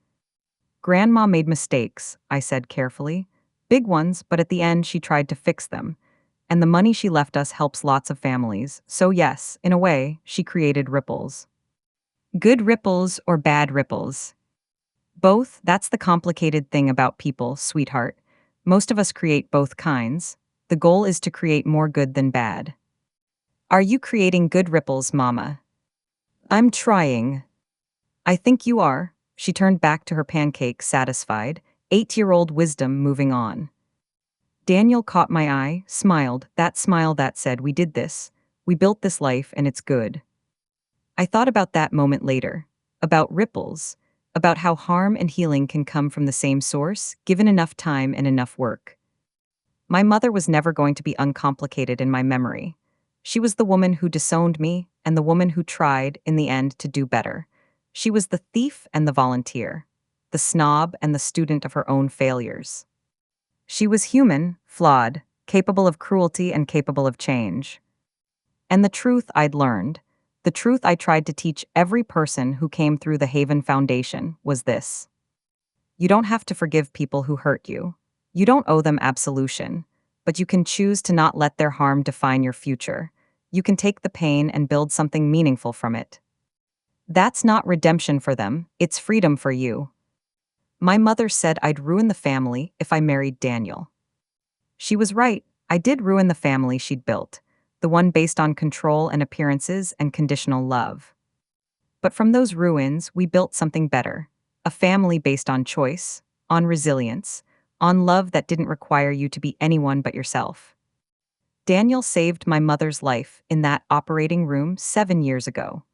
"Grandma made mistakes," I said carefully. "Big ones, but at the end she tried to fix them. And the money she left us helps lots of families. So yes, in a way, she created ripples." Good ripples or bad ripples? Both. That's the complicated thing about people, sweetheart. Most of us create both kinds. The goal is to create more good than bad. Are you creating good ripples, Mama? I'm trying. I think you are. She turned back to her pancake, satisfied, 8-year-old wisdom moving on. Daniel caught my eye, smiled, that smile that said, "We did this. We built this life and it's good." I thought about that moment later, about ripples, about how harm and healing can come from the same source, given enough time and enough work. My mother was never going to be uncomplicated in my memory. She was the woman who disowned me and the woman who tried, in the end, to do better. She was the thief and the volunteer, the snob and the student of her own failures. She was human, flawed, capable of cruelty and capable of change. And the truth I'd learned, the truth I tried to teach every person who came through the Haven Foundation, was this: you don't have to forgive people who hurt you. You don't owe them absolution, but you can choose to not let their harm define your future. You can take the pain and build something meaningful from it. That's not redemption for them, it's freedom for you. My mother said I'd ruin the family if I married Daniel. She was right. I did ruin the family she'd built, the one based on control and appearances and conditional love. But from those ruins, we built something better, a family based on choice, on resilience, on love that didn't require you to be anyone but yourself. Daniel saved my mother's life in that operating room 7 years ago.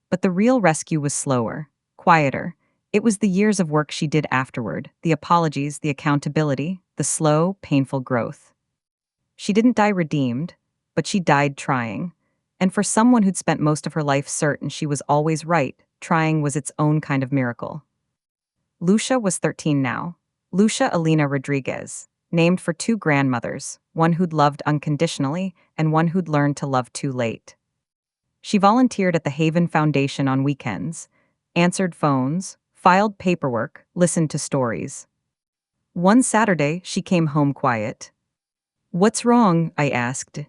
But the real rescue was slower, quieter. It was the years of work she did afterward, the apologies, the accountability, the slow, painful growth. She didn't die redeemed, but she died trying. And for someone who'd spent most of her life certain she was always right, trying was its own kind of miracle. Lucia was 13 now. Lucia Elena Rodriguez, named for 2 grandmothers, one who'd loved unconditionally and one who'd learned to love too late. She volunteered at the Haven Foundation on weekends, answered phones, filed paperwork, listened to stories. One Saturday, she came home quiet. "What's wrong?" I asked.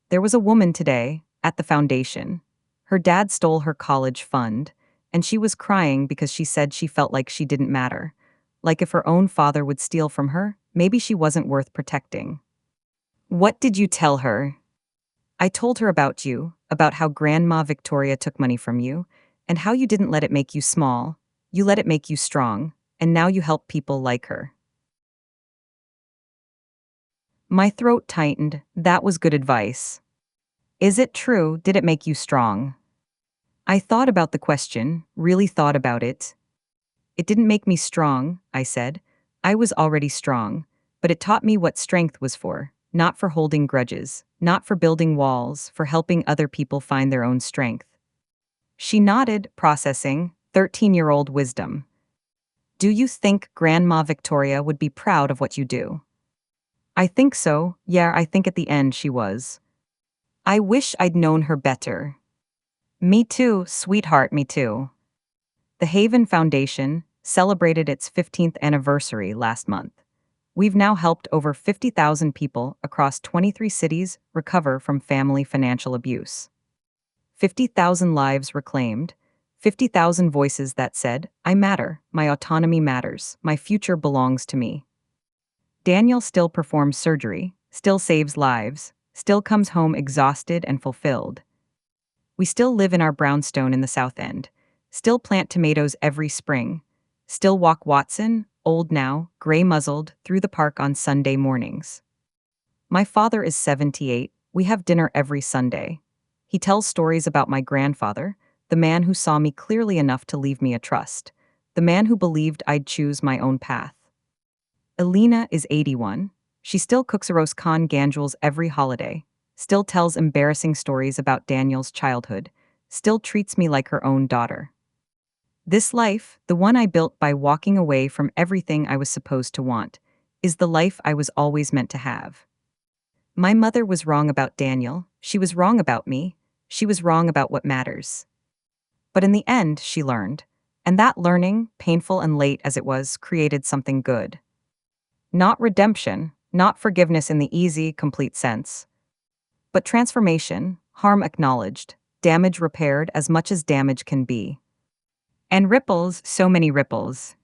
"There was a woman today, at the foundation. Her dad stole her college fund, and she was crying because she said she felt like she didn't matter. Like if her own father would steal from her, maybe she wasn't worth protecting. What did you tell her? I told her about you, about how Grandma Victoria took money from you, and how you didn't let it make you small, you let it make you strong, and now you help people like her. My throat tightened. That was good advice. Is it true? Did it make you strong? I thought about the question, really thought about it. It didn't make me strong, I said. I was already strong, but it taught me what strength was for, not for holding grudges, not for building walls, for helping other people find their own strength. She nodded, processing, 13-year-old wisdom. Do you think Grandma Victoria would be proud of what you do? I think so, yeah, I think at the end she was. I wish I'd known her better. Me too, sweetheart, me too. The Haven Foundation celebrated its 15th anniversary last month. We've now helped over 50,000 people across 23 cities recover from family financial abuse. 50,000 lives reclaimed, 50,000 voices that said, I matter, my autonomy matters, my future belongs to me. Daniel still performs surgery, still saves lives, still comes home exhausted and fulfilled. We still live in our brownstone in the South End, still plant tomatoes every spring, still walk Watson, old now, gray-muzzled, through the park on Sunday mornings. My father is 78, we have dinner every Sunday. He tells stories about my grandfather, the man who saw me clearly enough to leave me a trust, the man who believed I'd choose my own path. Elena is 81. She still cooks roast con ganjuls every holiday, still tells embarrassing stories about Daniel's childhood, still treats me like her own daughter. This life, the one I built by walking away from everything I was supposed to want, is the life I was always meant to have. My mother was wrong about Daniel, she was wrong about me, she was wrong about what matters. But in the end, she learned, and that learning, painful and late as it was, created something good. Not redemption, not forgiveness in the easy, complete sense, but transformation, harm acknowledged, damage repaired as much as damage can be. And ripples, so many ripples.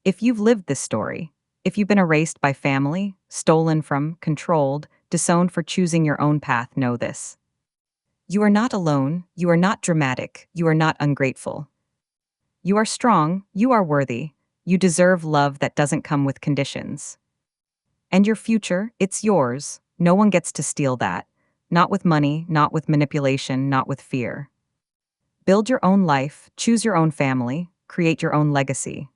If you've lived this story, if you've been erased by family, stolen from, controlled, disowned for choosing your own path, know this. You are not alone, you are not dramatic, you are not ungrateful. You are strong, you are worthy, you deserve love that doesn't come with conditions. And your future, it's yours, no one gets to steal that. Not with money, not with manipulation, not with fear. Build your own life, choose your own family, create your own legacy.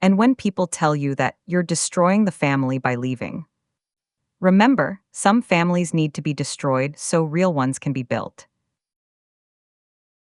And when people tell you that you're destroying the family by leaving, remember, some families need to be destroyed so real ones can be built.